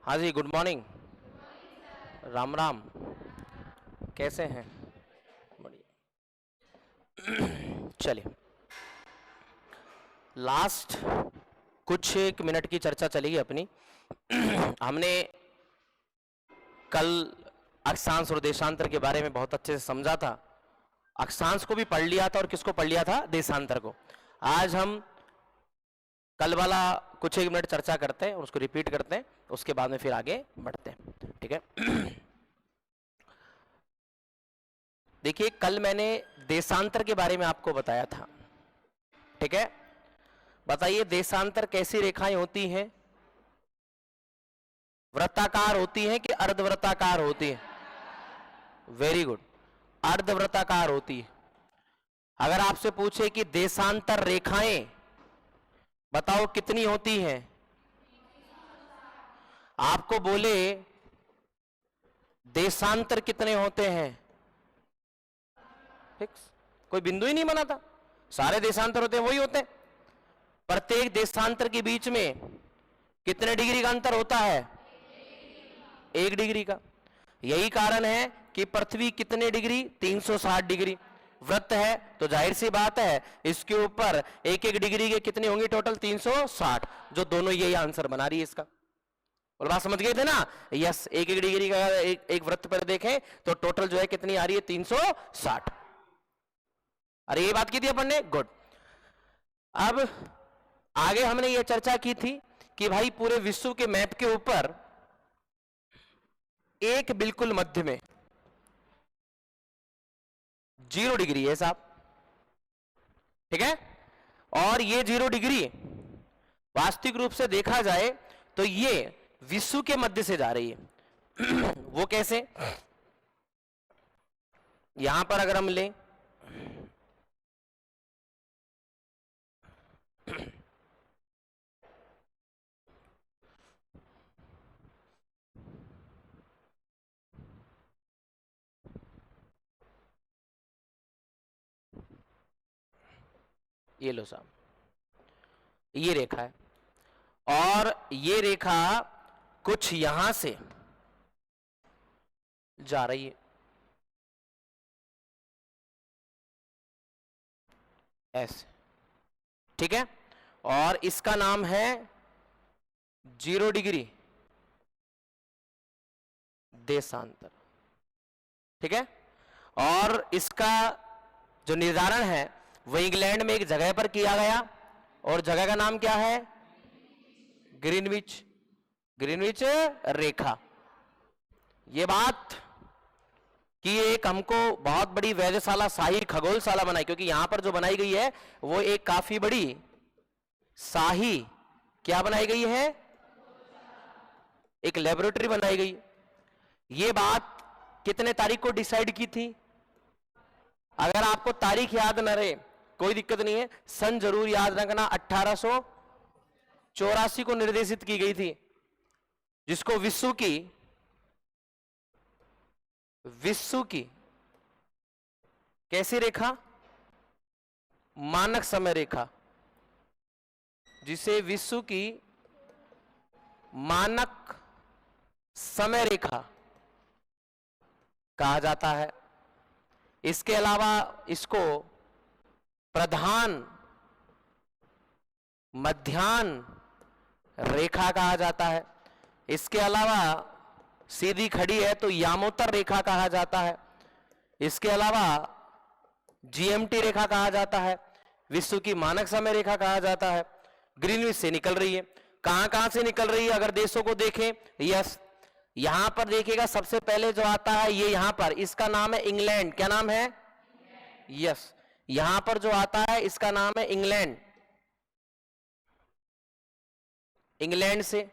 हाँ जी, good morning. Ram Ram. कैसे हैं? बढ़िया। चलिए, लास्ट कुछ एक मिनट की चर्चा चलेगी अपनी। हमने कल अक्षांश और देशांतर के बारे में बहुत अच्छे से समझा था। अक्षांश को भी पढ़ लिया था और किसको पढ़ लिया था? देशांतर को। आज हम कल वाला कुछ एक मिनट चर्चा करते हैं और उसको रिपीट करते हैं, उसके बाद में फिर आगे बढ़ते हैं। ठीक है। देखिए, कल मैंने देशांतर के बारे में आपको बताया था। ठीक है, बताइए देशांतर कैसी रेखाएं होती हैं? वृत्ताकार होती हैं कि अर्धवृत्ताकार होती हैं? वेरी गुड, अर्धवृत्ताकार होती है। अगर आपसे पूछे कि देशांतर रेखाएं बताओ कितनी होती हैं, आपको बोले देशांतर कितने होते हैं, फिक्स कोई बिंदु ही नहीं बना था, सारे देशांतर होते हैं वही होते हैं। प्रत्येक देशांतर के बीच में कितने डिग्री का अंतर होता है? 1 डिग्री का। यही कारण है कि पृथ्वी कितने डिग्री? 360 डिग्री। वृत्त है तो जाहिर सी बात है इसके ऊपर 1-1 डिग्री के कितने होंगे टोटल? 360, जो दोनों यही आंसर बना रही है इसका। और बात समझ गए थे ना? यस, 1-1 डिग्री का एक वृत्त पर देखें तो टोटल जो है कितनी आ रही है? 360। अरे ये बात की थी अपन ने, गुड। अब आगे हमने ये चर्चा की थी कि भाई पूरे विश्व के मैप के ऊपर एक बिल्कुल मध्य में 0 डिग्री है साहब। ठीक है, और ये 0 डिग्री वास्तविक रूप से देखा जाए तो ये विश्व के मध्य से जा रही है। वो कैसे? यहां पर अगर हम लें ये लो साहब, ये रेखा है और ये रेखा कुछ यहां से जा रही है ऐसे। ठीक है, और इसका नाम है 0 डिग्री देशांतर। ठीक है, और इसका जो निर्धारण है वो इंग्लैंड में एक जगह पर किया गया और जगह का नाम क्या है? ग्रीनविच। ग्रीनविच रेखा। ये बात कि एक हमको बहुत बड़ी वेधशाला, शाही खगोलशाला बनाई, क्योंकि यहां पर जो बनाई गई है वो एक काफी बड़ी शाही क्या बनाई गई है? एक लेबोरेटरी बनाई गई। ये बात कितने तारीख को डिसाइड की थी? अगर आपको तारीख याद न रहे कोई दिक्कत नहीं है, सन जरूर याद रखना। 1884 को निर्देशित की गई थी, जिसको विश्व की कैसी रेखा? मानक समय रेखा, जिसे विश्व की मानक समय रेखा कहा जाता है। इसके अलावा इसको प्रधान मध्याह्न रेखा कहा जाता है। इसके अलावा सीधी खड़ी है तो यामोत्तर रेखा कहा जाता है। इसके अलावा जीएमटी रेखा कहा जाता है, विश्व की मानक समय रेखा कहा जाता है। ग्रीनविच से निकल रही है। कहां कहां से निकल रही है अगर देशों को देखें? यस, यहां पर देखिएगा सबसे पहले जो आता है ये यहां पर, इसका नाम है इंग्लैंड। क्या नाम है? यस, यहां पर जो आता है इसका नाम है इंग्लैंड। इंग्लैंड से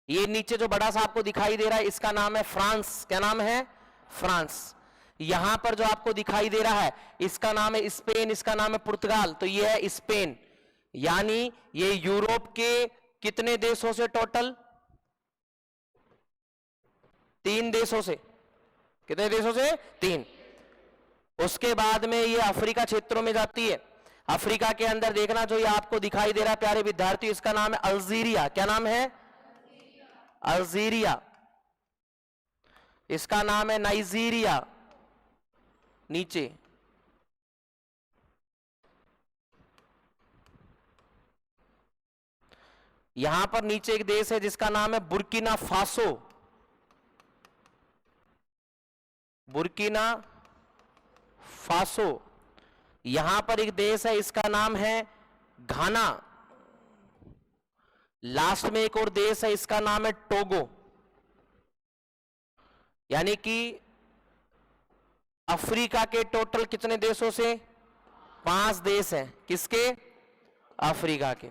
ये नीचे जो बड़ा सा आपको दिखाई दे रहा है इसका नाम है फ्रांस। क्या नाम है? फ्रांस। यहां पर जो आपको दिखाई दे रहा है इसका नाम है स्पेन, इसका नाम है पुर्तगाल, तो ये है स्पेन। यानी ये यूरोप के कितने देशों से? टोटल 3 देशों से। कितने देशों से? 3। उसके बाद में ये अफ्रीका क्षेत्रों में जाती है। अफ्रीका के अंदर देखना जो ये आपको दिखाई दे रहा है प्यारे विद्यार्थी, इसका नाम है अल्जीरिया। क्या नाम है? अल्जीरिया। इसका नाम है नाइजीरिया। नीचे यहां पर नीचे एक देश है जिसका नाम है बुर्किना फासो। Burkina Faso. यहां पर एक देश है, इसका नाम है घाना। लास्ट में एक और देश है, इसका नाम है टोगो। यानी कि अफ्रीका के टोटल कितने देशों से? 5 देश हैं। किसके? अफ्रीका के।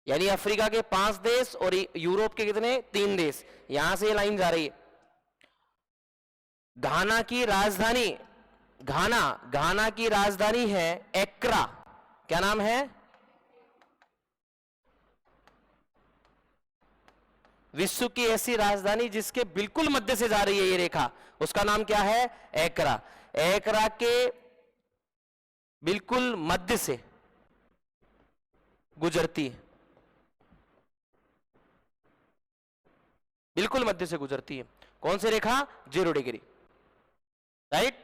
यानी अफ्रीका के 5 देश और यूरोप के कितने? 3 देश। यहां से ये लाइन जा रही है। घाना की राजधानी, घाना की राजधानी है एक्रा। क्या नाम है? विश्व की ऐसी राजधानी जिसके बिल्कुल मध्य से जा रही है ये रेखा, उसका नाम क्या है? एक्रा। एक्रा के बिल्कुल मध्य से गुजरती है, बिल्कुल मध्य से गुजरती है। कौन सी रेखा? 0 डिग्री। राइट।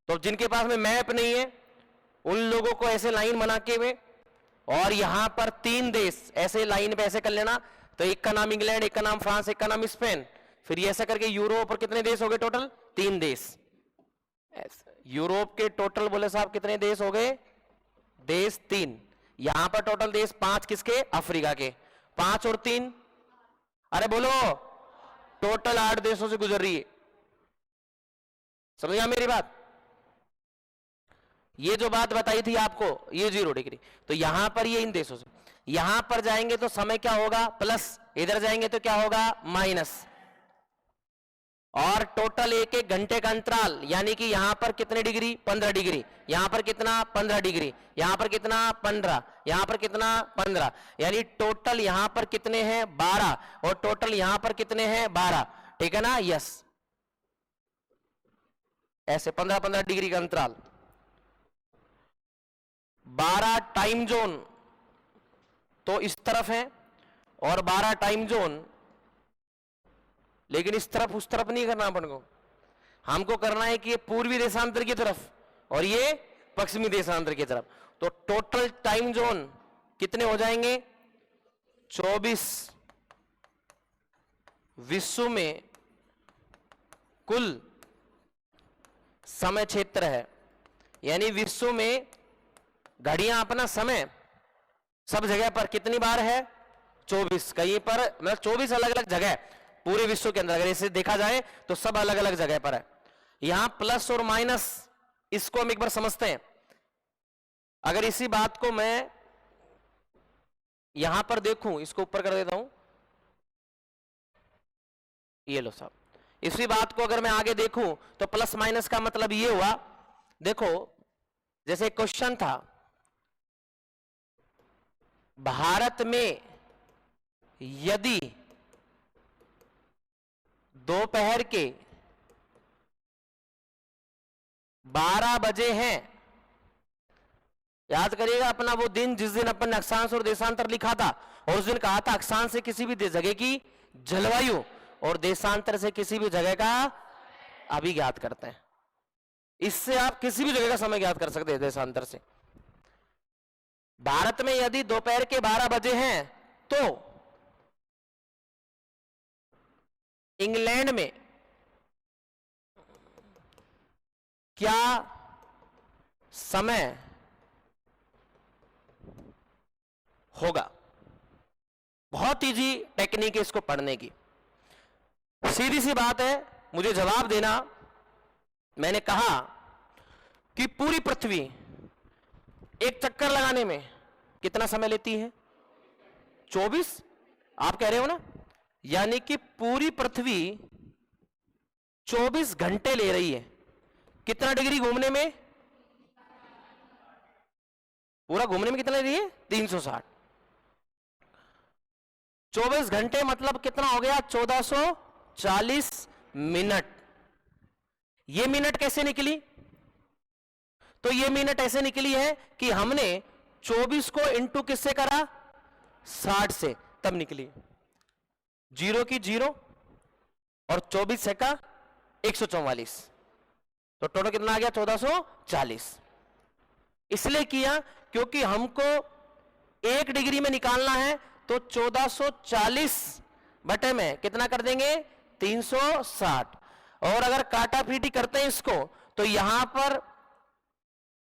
तो जिनके पास में मैप नहीं है उन लोगों को ऐसे लाइन बना के में, और यहां पर 3 देश ऐसे लाइन पे ऐसे कर लेना। तो एक का नाम इंग्लैंड, एक का नाम फ्रांस, एक का नाम स्पेन, फिर ये ऐसा करके यूरोप पर कितने देश हो गए टोटल? 3 देश। यूरोप के टोटल बोले साहब कितने देश हो गए? देश 3। यहां पर टोटल देश 5 किसके? अफ्रीका के। 5 और 3, अरे बोलो, टोटल 8 देशों से गुजर रही है। समझिए मेरी बात? ये जो बात बताई थी आपको, ये 0 डिग्री, तो यहां पर ये इन देशों से, यहां पर जाएंगे तो समय क्या होगा? प्लस, इधर जाएंगे तो क्या होगा? माइनस। और टोटल 1-1 घंटे का अंतराल, यानी कि यहां पर कितने डिग्री? 15 डिग्री। यहां पर कितना? 15 डिग्री। यहां पर कितना? 15। यहां पर कितना? 15। यानी टोटल यहां पर कितने हैं? 12। और टोटल यहां पर कितने हैं? 12। ठीक है ना? यस, ऐसे 15-15 डिग्री का अंतराल। 12 टाइम जोन तो इस तरफ है और 12 टाइम जोन, लेकिन इस तरफ उस तरफ नहीं करना अपन को। हमको करना है कि ये पूर्वी देशांतर की तरफ और ये पश्चिमी देशांतर की तरफ। तो टोटल टाइम जोन कितने हो जाएंगे? 24। विश्व में कुल समय क्षेत्र है, यानी विश्व में घड़ियां अपना समय सब जगह पर कितनी बार है? 24। कहीं पर मतलब 24 अलग अलग जगह पूरे विश्व के अंदर, अगर इसे देखा जाए तो सब अलग अलग जगह पर है। यहां प्लस और माइनस, इसको हम एक बार समझते हैं। अगर इसी बात को मैं यहां पर देखूं, इसको ऊपर कर देता हूं, ये लो साहब, इसी बात को अगर मैं आगे देखूं तो प्लस माइनस का मतलब ये हुआ, देखो जैसे क्वेश्चन था, भारत में यदि दोपहर के 12 बजे हैं, याद करिएगा अपना वो दिन जिस दिन अपन ने अक्षांश और देशांतर लिखा था, और उस दिन कहा था अक्षांश से किसी भी जगह की जलवायु और देशांतर से किसी भी जगह का अभी ज्ञात करते हैं। इससे आप किसी भी जगह का समय ज्ञात कर सकते हैं देशांतर से। भारत में यदि दोपहर के 12 बजे हैं तो इंग्लैंड में क्या समय होगा? बहुत इजी टेक्निक है इसको पढ़ने की, सीधी सी बात है, मुझे जवाब देना। मैंने कहा कि पूरी पृथ्वी एक चक्कर लगाने में कितना समय लेती है? 24। आप कह रहे हो ना, यानी कि पूरी पृथ्वी 24 घंटे ले रही है। कितना डिग्री घूमने में? पूरा घूमने में कितना ले रही है? 360। 24 घंटे मतलब कितना हो गया? 1440 मिनट। ये मिनट कैसे निकली? तो ये मिनट ऐसे निकली है कि हमने 24 को इंटू किससे करा, 60 से, तब निकली। 0 की 0 और 24 है का 144, तो टोटल कितना आ गया, 1440। इसलिए किया क्योंकि हमको 1 डिग्री में निकालना है, तो 1440 बटे में कितना कर देंगे, 360। और अगर काटा पीटी करते हैं इसको, तो यहां पर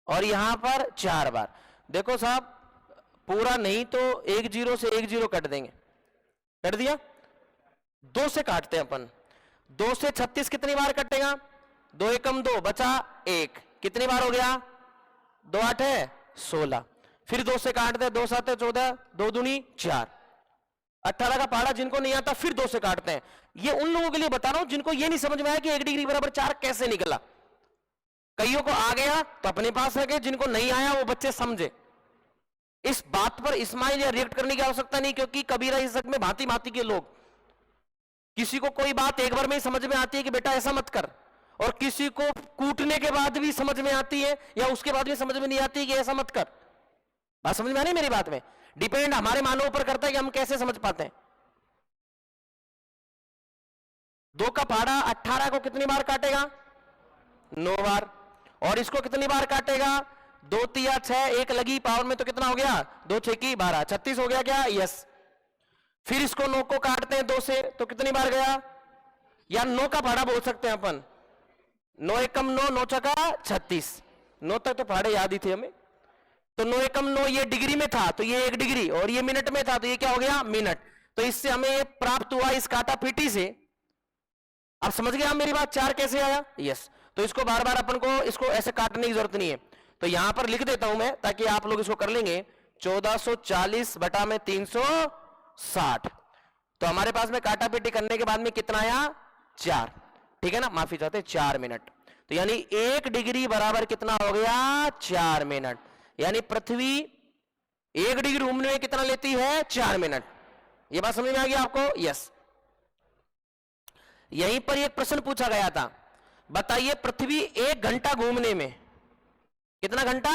और यहां पर 4 बार। देखो साहब, पूरा नहीं तो 1 0 से 1 0 कट देंगे, कट दिया। 2 से काटते हैं अपन, 2 से 36 कितनी बार कटेगा, 2 एकम 2 बचा 1, कितनी बार हो गया, 2 8 है 16। फिर 2 से काटते हैं, 2 7 है 14, 2 दूनी 4, 18 का पहाड़ा जिनको नहीं आता फिर 2 से काटते हैं। ये उन लोगों के लिए बता रहा हूं जिनको ये नहीं समझ में आया कि 1 डिग्री बराबर 4 कैसे निकला। कईयों को आ गया तो अपने पास है, जिनको नहीं आया वो बच्चे समझे। इस बात पर इस्माइल या रिएक्ट करने की आवश्यकता नहीं, क्योंकि कबीरा इज्जत में भांति भांति के लोग, किसी को कोई बात एक बार में ही समझ में आती है कि बेटा ऐसा मत कर, और किसी को कूटने के बाद भी समझ में आती है, या उसके बाद भी समझ में नहीं आती कि ऐसा मत कर। बात समझ में आ रही मेरी बात में? डिपेंड हमारे मानव पर करता है कि हम कैसे समझ पाते हैं। 2 का पहाड़ा 18 को कितनी बार काटेगा, 9 बार। और इसको कितनी बार काटेगा, 2 तिया 6, 1 लगी पावर में, तो कितना हो गया, 2 6 की 12, 36 हो गया क्या, यस। फिर इसको 9 को काटते हैं 2 से, तो कितनी बार गया, या 9 का पहाड़ा बोल सकते हैं अपन, 9 एकम 9, 9 छका 36। 9 तक तो पहाड़े याद ही थे हमें। तो 9 एकम 9 ये डिग्री में था, तो ये 1 डिग्री, और ये मिनट में था, तो ये क्या हो गया, मिनट। तो इससे हमें प्राप्त हुआ इस काटा पीटी से। अब समझ गए आप मेरी बात, 4 कैसे आया, यस। तो इसको बार बार अपन को इसको ऐसे काटने की जरूरत नहीं है, तो यहां पर लिख देता हूं मैं ताकि आप लोग इसको कर लेंगे। 1440 बटा में 360, तो हमारे पास में काटा पीटी करने के बाद में कितना आया, 4, ठीक है ना, माफी चाहते 4 मिनट। तो यानी 1 डिग्री बराबर कितना हो गया, 4 मिनट। यानी पृथ्वी 1 डिग्री घूमने में कितना लेती है, 4 मिनट। यह बात समझ में आ गई आपको, यस। यहीं पर एक प्रश्न पूछा गया था, बताइए पृथ्वी 1 घंटा घूमने में, कितना घंटा,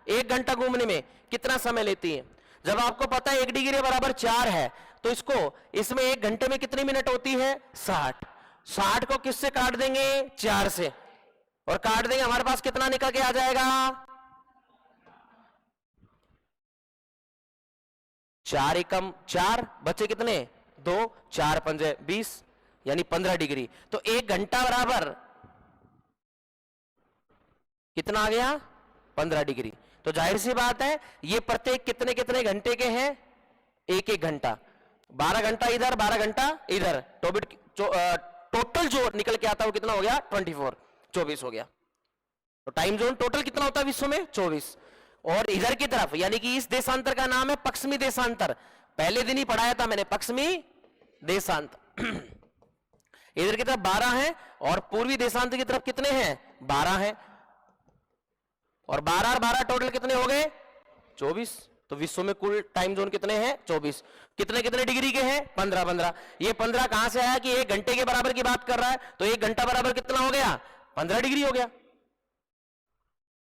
1 घंटा घूमने में कितना समय लेती है। जब आपको पता है 1 डिग्री बराबर 4 है, तो इसको इसमें 1 घंटे में कितनी मिनट होती है, 60। 60 को किससे काट देंगे, 4 से, और काट देंगे, हमारे पास कितना निकल के आ जाएगा, 4 एकम 4 बचे कितने, 2, 4 पंजे 20, यानी 15 डिग्री। तो 1 घंटा बराबर कितना आ गया, 15 डिग्री। तो जाहिर सी बात है ये प्रत्येक कितने कितने घंटे के हैं, 1 घंटा। 12 घंटा इधर, 12 घंटा इधर, टोटल जो निकल के आता है वो कितना हो गया, 24 हो गया। तो टाइम जोन टोटल कितना होता है विश्व में, 24। और इधर की तरफ, यानी कि इस देशांतर का नाम है पश्चिमी देशांतर। पहले दिन ही पढ़ाया था मैंने, पश्चिमी देशांतर। इधर की तरफ 12 है, और पूर्वी देशांतर की तरफ कितने हैं, 12 हैं। और 12 और 12 टोटल कितने हो गए, 24। तो विश्व में कुल टाइम जोन कितने हैं, 24। कितने कितने डिग्री के हैं, 15 15। ये 15 कहां से आया कि 1 घंटे के बराबर की बात कर रहा है, तो 1 घंटा बराबर कितना हो गया, 15 डिग्री हो गया।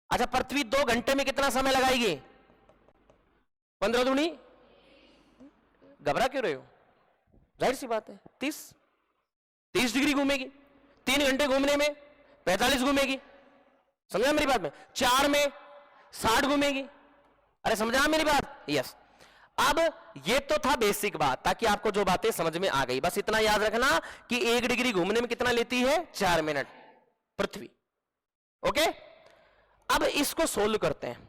अच्छा, पृथ्वी 2 घंटे में कितना समय लगाएगी, 15 दूनी, घबरा क्यों रहे हो, जाहिर सी बात है 30 डिग्री घूमेगी। 3 घंटे घूमने में 45 घूमेगी, समझा मेरी बात में। 4 में 60 घूमेगी। अरे समझा मेरी बात, यस। अब ये तो था बेसिक बात, ताकि आपको जो बातें समझ में आ गई, बस इतना याद रखना कि 1 डिग्री घूमने में कितना लेती है, 4 मिनट पृथ्वी। ओके, अब इसको सोल्व करते हैं।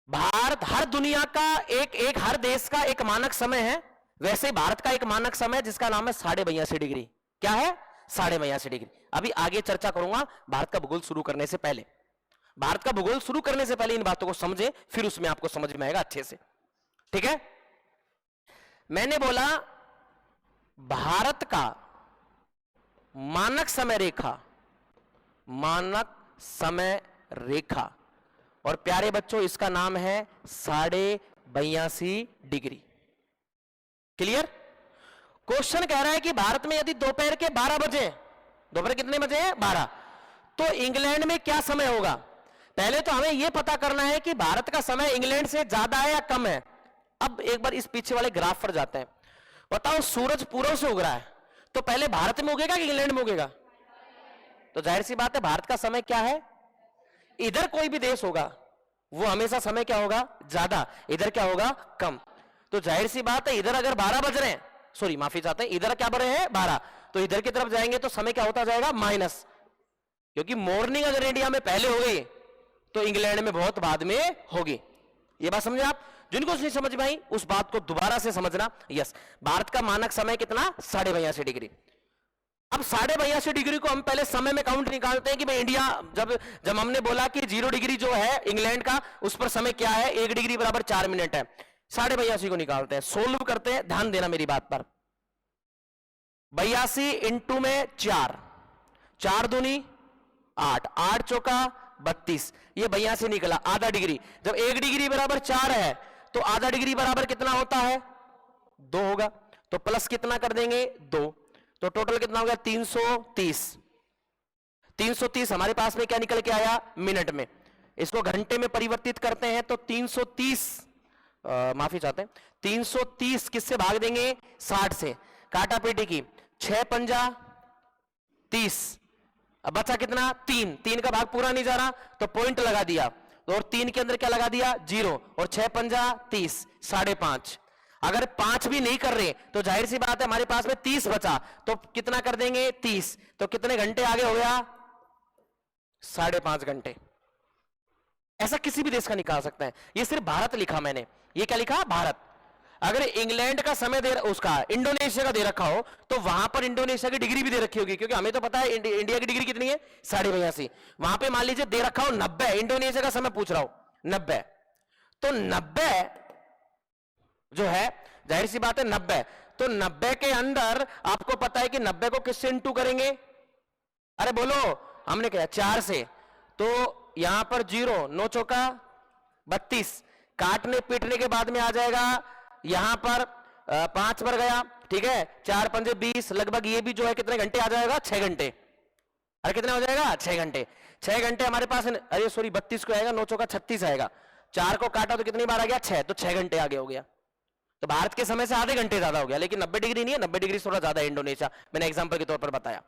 भारत, हर दुनिया का एक हर देश का एक मानक समय है, वैसे भारत का एक मानक समय जिसका नाम है 82.5 डिग्री। क्या है, 82.5 डिग्री। अभी आगे चर्चा करूंगा भारत का भूगोल शुरू करने से पहले। भारत का भूगोल शुरू करने से पहले इन बातों को समझें, फिर उसमें आपको समझ में आएगा अच्छे से, ठीक है। मैंने बोला भारत का मानक समय रेखा, मानक समय रेखा, और प्यारे बच्चों इसका नाम है 82.5 डिग्री। क्लियर। क्वेश्चन कह रहा है कि भारत में यदि दोपहर के 12 बजे, दोपहर कितने बजे हैं, 12, तो इंग्लैंड में क्या समय होगा? पहले तो हमें यह पता करना है कि भारत का समय इंग्लैंड से ज्यादा है या कम है। अब एक बार इस पीछे वाले ग्राफ पर जाते हैं। बताओ, सूरज पूर्व से उग रहा है, तो पहले भारत में उगेगा कि इंग्लैंड में उगेगा? तो जाहिर सी बात है भारत का समय क्या है? इधर कोई भी देश होगा वो हमेशा समय क्या होगा? ज्यादा। इधर क्या होगा? कम। तो जाहिर सी बात है इधर अगर 12 बज रहे हैं, सॉरी माफी चाहते हैं, इधर क्या बज रहे हैं? 12, तो इधर की तरफ जाएंगे तो समय क्या होता जाएगा? माइनस, क्योंकि मॉर्निंग अगर इंडिया में पहले हो गई तो इंग्लैंड में बहुत बाद में होगी। ये बात समझे आप? जिनको नहीं समझ में आई उस बात को दोबारा से समझना। यस, भारत का मानक समय कितना? 82.5 डिग्री। अब 82.5 डिग्री को हम पहले समय में काउंट निकालते हैं कि भाई इंडिया, जब हमने बोला कि 0 डिग्री जो है इंग्लैंड का, उस पर समय क्या है? 1 डिग्री बराबर 4 मिनट है। 82.5 को निकालते हैं, सोल्व करते हैं। ध्यान देना मेरी बात पर। 82 इंटू में 4, 4 दूनी 8, 8 चौका 32, ये 82 निकला, आधा डिग्री। जब 1 डिग्री बराबर 4 है तो आधा डिग्री बराबर कितना होता है? 2 होगा। तो प्लस कितना कर देंगे? 2। तो टोटल कितना हो गया? 330। 330 हमारे पास में क्या निकल के आया? मिनट में। इसको घंटे में परिवर्तित करते हैं तो 330, माफी चाहते हैं, 330 किससे भाग देंगे? 60 से। काटा पेटी की 6 पंजा 30, अब बचा कितना? 3। 3 का भाग पूरा नहीं जा रहा तो पॉइंट लगा दिया, और 3 के अंदर क्या लगा दिया? 0, और 6 पंजा 30, 5.5। अगर 5 भी नहीं कर रहे तो जाहिर सी बात है हमारे पास में 30 बचा, तो कितना कर देंगे? 30। तो कितने घंटे आगे हो गया? 5.5 घंटे। ऐसा किसी भी देश का निकाल सकते हैं। ये सिर्फ भारत लिखा मैंने। ये क्या लिखा? भारत। अगर इंग्लैंड का समय दे, उसका इंडोनेशिया का दे रखा हो तो वहां पर इंडोनेशिया की डिग्री भी दे रखी होगी, क्योंकि हमें तो पता है इंडिया की डिग्री कितनी है? 82.5। वहां पे मान लीजिए दे रखा हो 90, इंडोनेशिया का समय पूछ रहा हूं 90, तो 90 जो है, जाहिर सी बात है 90, तो 90 के अंदर आपको पता है कि 90 को किससे इंटू करेंगे? अरे बोलो, हमने कहा 4 से, तो यहां पर 0, 9 चौका 32, काटने पीटने के बाद में आ जाएगा यहां पर 5 पर गया, ठीक है, 4 पंजे 20, लगभग ये भी जो है कितने घंटे आ जाएगा? 6 घंटे। अरे कितने हो जाएगा? 6 घंटे। 6 घंटे हमारे पास, अरे सॉरी 32 को आएगा, 9 चौका 36 आएगा, 4 को काटा तो कितनी बार आ गया? 6, तो 6 घंटे आगे हो गया। तो भारत के समय से आधे घंटे ज्यादा हो गया, लेकिन 90 डिग्री नहीं है, 90 डिग्री थोड़ा ज्यादा है इंडोनेशिया, मैंने एग्जांपल के तौर पर बताया।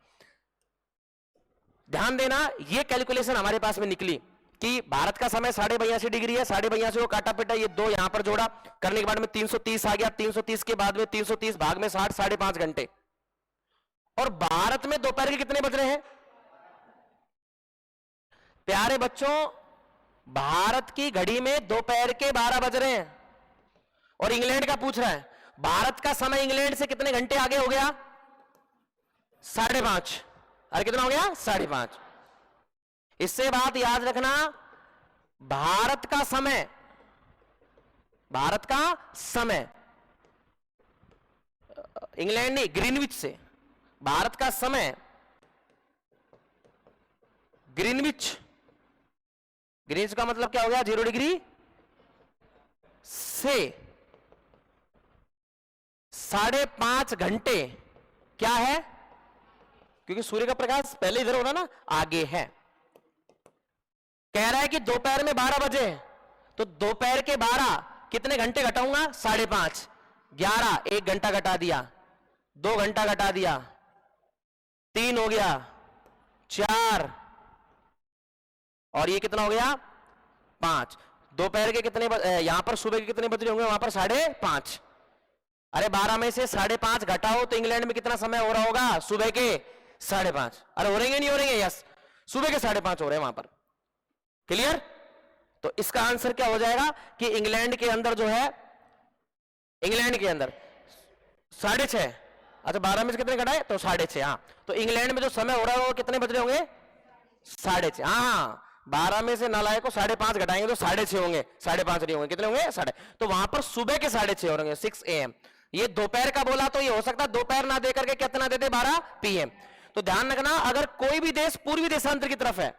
ध्यान देना, ये कैलकुलेशन हमारे पास में निकली कि भारत का समय 82.5 डिग्री है। 82.5 को काटा पिटा, ये 2 यहां पर जोड़ा, करने के बाद में 330 आ गया, 330 के बाद में 330 भाग में 60, 5.5 घंटे। और भारत में दोपहर के कितने बज रहे हैं? प्यारे बच्चों, भारत की घड़ी में दोपहर के 12 बज रहे हैं, और इंग्लैंड का पूछ रहा है। भारत का समय इंग्लैंड से कितने घंटे आगे हो गया? 5.5। अरे कितना हो गया? 5.5। इससे बात याद रखना, भारत का समय, भारत का समय इंग्लैंड नहीं, ग्रीनविच से, भारत का समय ग्रीनविच, ग्रीनविच का मतलब क्या हो गया? 0 डिग्री से 5.5 घंटे क्या है? क्योंकि सूर्य का प्रकाश पहले इधर हो रहा ना, आगे है। कह रहा है कि दोपहर में 12 बजे, तो दोपहर के 12 कितने घंटे घटाऊंगा? 5.5, 11, 1 घंटा घटा दिया, 2 घंटा घटा दिया, 3 हो गया, 4, और ये कितना हो गया? 5। दोपहर के कितने यहां पर सुबह के कितने बज रहे होंगे? वहां पर 5.5। अरे 12 में से 5.5 घटाओ तो इंग्लैंड में कितना समय हो रहा होगा? सुबह के 5.5। अरे हो रहेंगे नहीं हो रहेंगे? यस, सुबह के 5.5 हो रहे हैं वहां पर। क्लियर? तो इसका आंसर क्या हो जाएगा कि इंग्लैंड के अंदर जो है, इंग्लैंड के अंदर 6.5, अच्छा 12 में से कितने घटाए? तो 6.5। हाँ, तो इंग्लैंड में जो समय हो रहा है वो कितने बज रहे होंगे? 6.5। हाँ, 12 में से नालायक को 5.5 घटाएंगे तो 6.5 होंगे, 5.5 नहीं होंगे, कितने होंगे? 6.5। तो वहां पर सुबह के 6.5 होंगे, 6 AM। ये दोपहर का बोला तो ये हो सकता है दोपहर ना देकर के कितना देते? 12 PM। तो ध्यान रखना, अगर कोई भी देश पूर्वी देशांतर की तरफ है,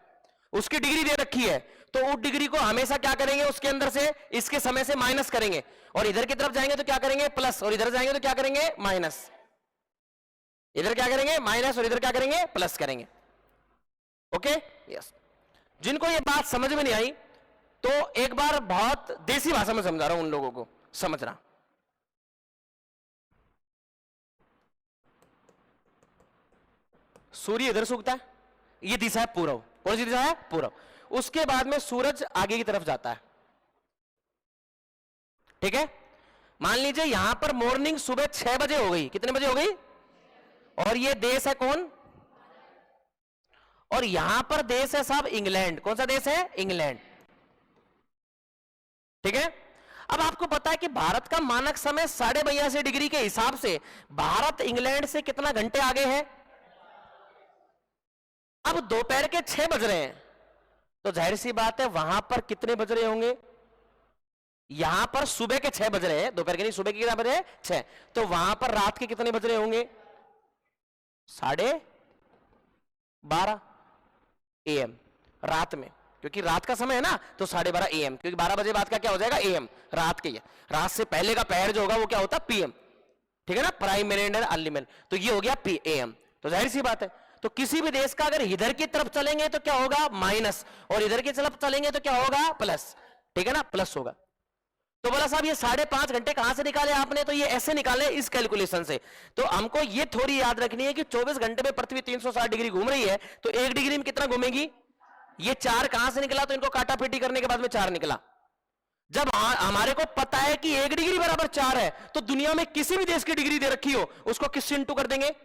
उसकी डिग्री दे रखी है, तो उस डिग्री को हमेशा क्या करेंगे? उसके अंदर से इसके समय से माइनस करेंगे, और इधर की तरफ जाएंगे तो क्या करेंगे? प्लस, और इधर जाएंगे तो क्या करेंगे? माइनस। इधर क्या करेंगे? माइनस, और इधर क्या करेंगे? प्लस करेंगे। Okay yes. जिनको ये बात समझ में नहीं आई तो एक बार बहुत देसी भाषा में समझा रहा हूं उन लोगों को समझना। सूर्य इधर से उगता है, ये दिशा है पूर्व, कौन सी दिशा है? पूर्व। उसके बाद में सूरज आगे की तरफ जाता है, ठीक है। मान लीजिए यहां पर मॉर्निंग सुबह 6 बजे हो गई, कितने बजे हो गई? और ये देश है कौन? और यहां पर देश है साहब इंग्लैंड, कौन सा देश है? इंग्लैंड, ठीक है। अब आपको पता है कि भारत का मानक समय 82.5 डिग्री के हिसाब से भारत इंग्लैंड से कितना घंटे आगे है? अब दोपहर के 6 बज रहे हैं, तो जाहिर सी बात है वहां पर कितने बज रहे होंगे? यहां पर सुबह के 6 बज रहे हैं, दोपहर के नहीं, सुबह के कितना बज रहे हैं? 6। तो वहां पर रात के कितने बज रहे होंगे? 12:30 AM रात में, क्योंकि रात का समय है ना, तो 12:30 AM, क्योंकि 12 बजे बाद का क्या हो जाएगा? AM, रात के। रात से पहले का पहर जो होगा वो क्या होता? PM, ठीक है ना, प्राइम मेरिडियन अर्ली मेरिडियन, तो ये हो गया PM। तो जाहिर सी बात है, तो किसी भी देश का अगर इधर की तरफ चलेंगे तो क्या होगा? माइनस, और इधर की तरफ चलेंगे तो क्या होगा? प्लस, ठीक है ना, प्लस होगा। तो बोला साहब ये 5.5 घंटे कहां से निकाले आपने? तो ये ऐसे निकाले इस कैलकुलेशन से। तो हमको ये थोड़ी याद रखनी है कि 24 घंटे में पृथ्वी 360 डिग्री घूम रही है, तो 1 डिग्री में कितना घूमेगी? ये 4 कहां से निकला? तो इनको काटापीटी करने के बाद में 4 निकला। जब हमारे को पता है कि 1 डिग्री बराबर 4 है, तो दुनिया में किसी भी देश की डिग्री दे रखी हो उसको किससे इंटू कर देंगे?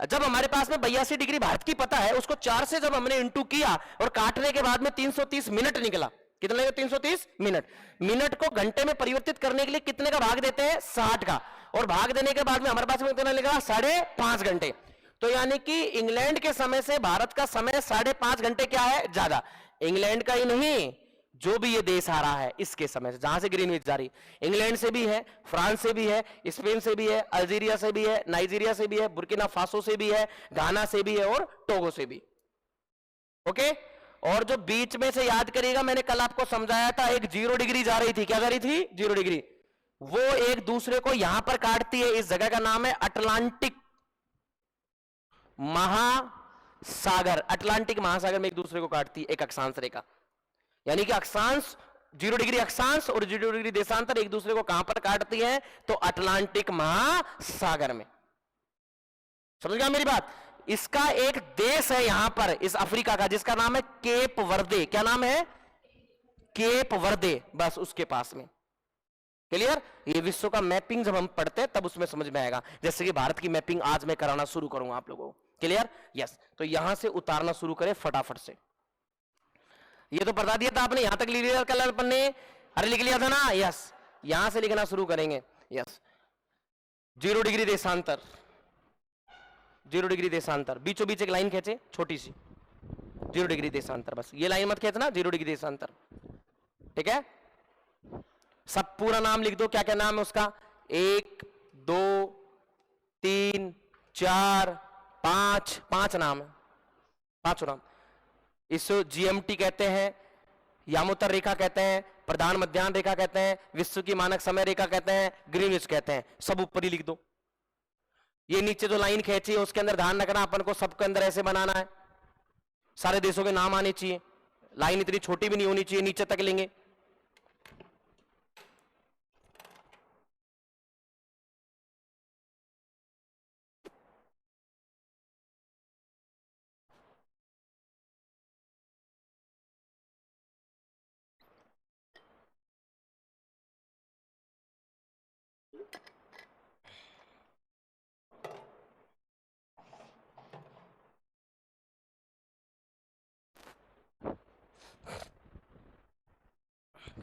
जब हमारे पास में 82 डिग्री भारत की पता है, उसको 4 से जब हमने इंटू किया और काटने के बाद में 330 मिनट निकला। कितना लगेगा? 330 मिनट। मिनट को घंटे में परिवर्तित करने के लिए कितने का भाग देते हैं? 60 का। और भाग देने के बाद में हमारे पास में कितना निकला? 5.5 घंटे। तो यानी कि इंग्लैंड के समय से भारत का समय 5.5 घंटे क्या है? ज्यादा। इंग्लैंड का ही नहीं, जो भी ये देश आ रहा है इसके समय से, जहां से ग्रीनविच जा रही, इंग्लैंड से भी है, फ्रांस से भी है, स्पेन से भी है, अल्जीरिया से भी है, नाइजीरिया से भी है, बुर्किना फासो से भी है, घाना से भी है और टोगो से भी। ओके। और जो बीच में से याद करिएगा, मैंने कल आपको समझाया था, एक 0 डिग्री जा रही थी, क्या जा रही थी? 0 डिग्री। वो एक दूसरे को यहां पर काटती है। इस जगह का नाम है अटलांटिक महासागर। अटलांटिक महासागर में एक दूसरे को काटती है एक अक्षांश रेखा, यानी कि अक्षांश 0 डिग्री अक्षांश और 0 डिग्री देशांतर एक दूसरे को कहां पर काटती है? तो अटलांटिक महासागर में। समझ गया मेरी बात? इसका एक देश है यहां पर, इस अफ्रीका का, जिसका नाम है केप वर्दे। क्या नाम है? केप वर्दे। बस उसके पास में। क्लियर? ये विश्व का मैपिंग जब हम पढ़ते हैं तब उसमें समझ में आएगा। जैसे कि भारत की मैपिंग आज मैं कराना शुरू करूंगा आप लोगों को। क्लियर? यस। तो यहां से उतारना शुरू करें फटाफट से। ये तो बता दिया था आपने, यहां तक लिख लिया कल अपन ने? अरे लिख लिया था ना? यस। यहां से लिखना शुरू करेंगे। यस। 0 डिग्री देशांतर, 0 डिग्री देशांतर, बीचों बीच एक लाइन खींचे छोटी सी, 0 डिग्री देशांतर। बस ये लाइन मत खींचना, 0 डिग्री देशांतर, ठीक है। सब पूरा नाम लिख दो, क्या क्या नाम है उसका? 1 2 3 4 5, 5 नाम है, 5 नाम। इसको जीएमटी कहते हैं, यामोत्तर रेखा कहते हैं, प्रधान मध्याह्न रेखा कहते हैं, विश्व की मानक समय रेखा कहते हैं, ग्रीनविच कहते हैं। सब ऊपर ही लिख दो। ये नीचे जो लाइन खींची है उसके अंदर ध्यान रखना, अपन को सबके अंदर ऐसे बनाना है, सारे देशों के नाम आने चाहिए। लाइन इतनी छोटी भी नहीं होनी चाहिए, नीचे तक लेंगे।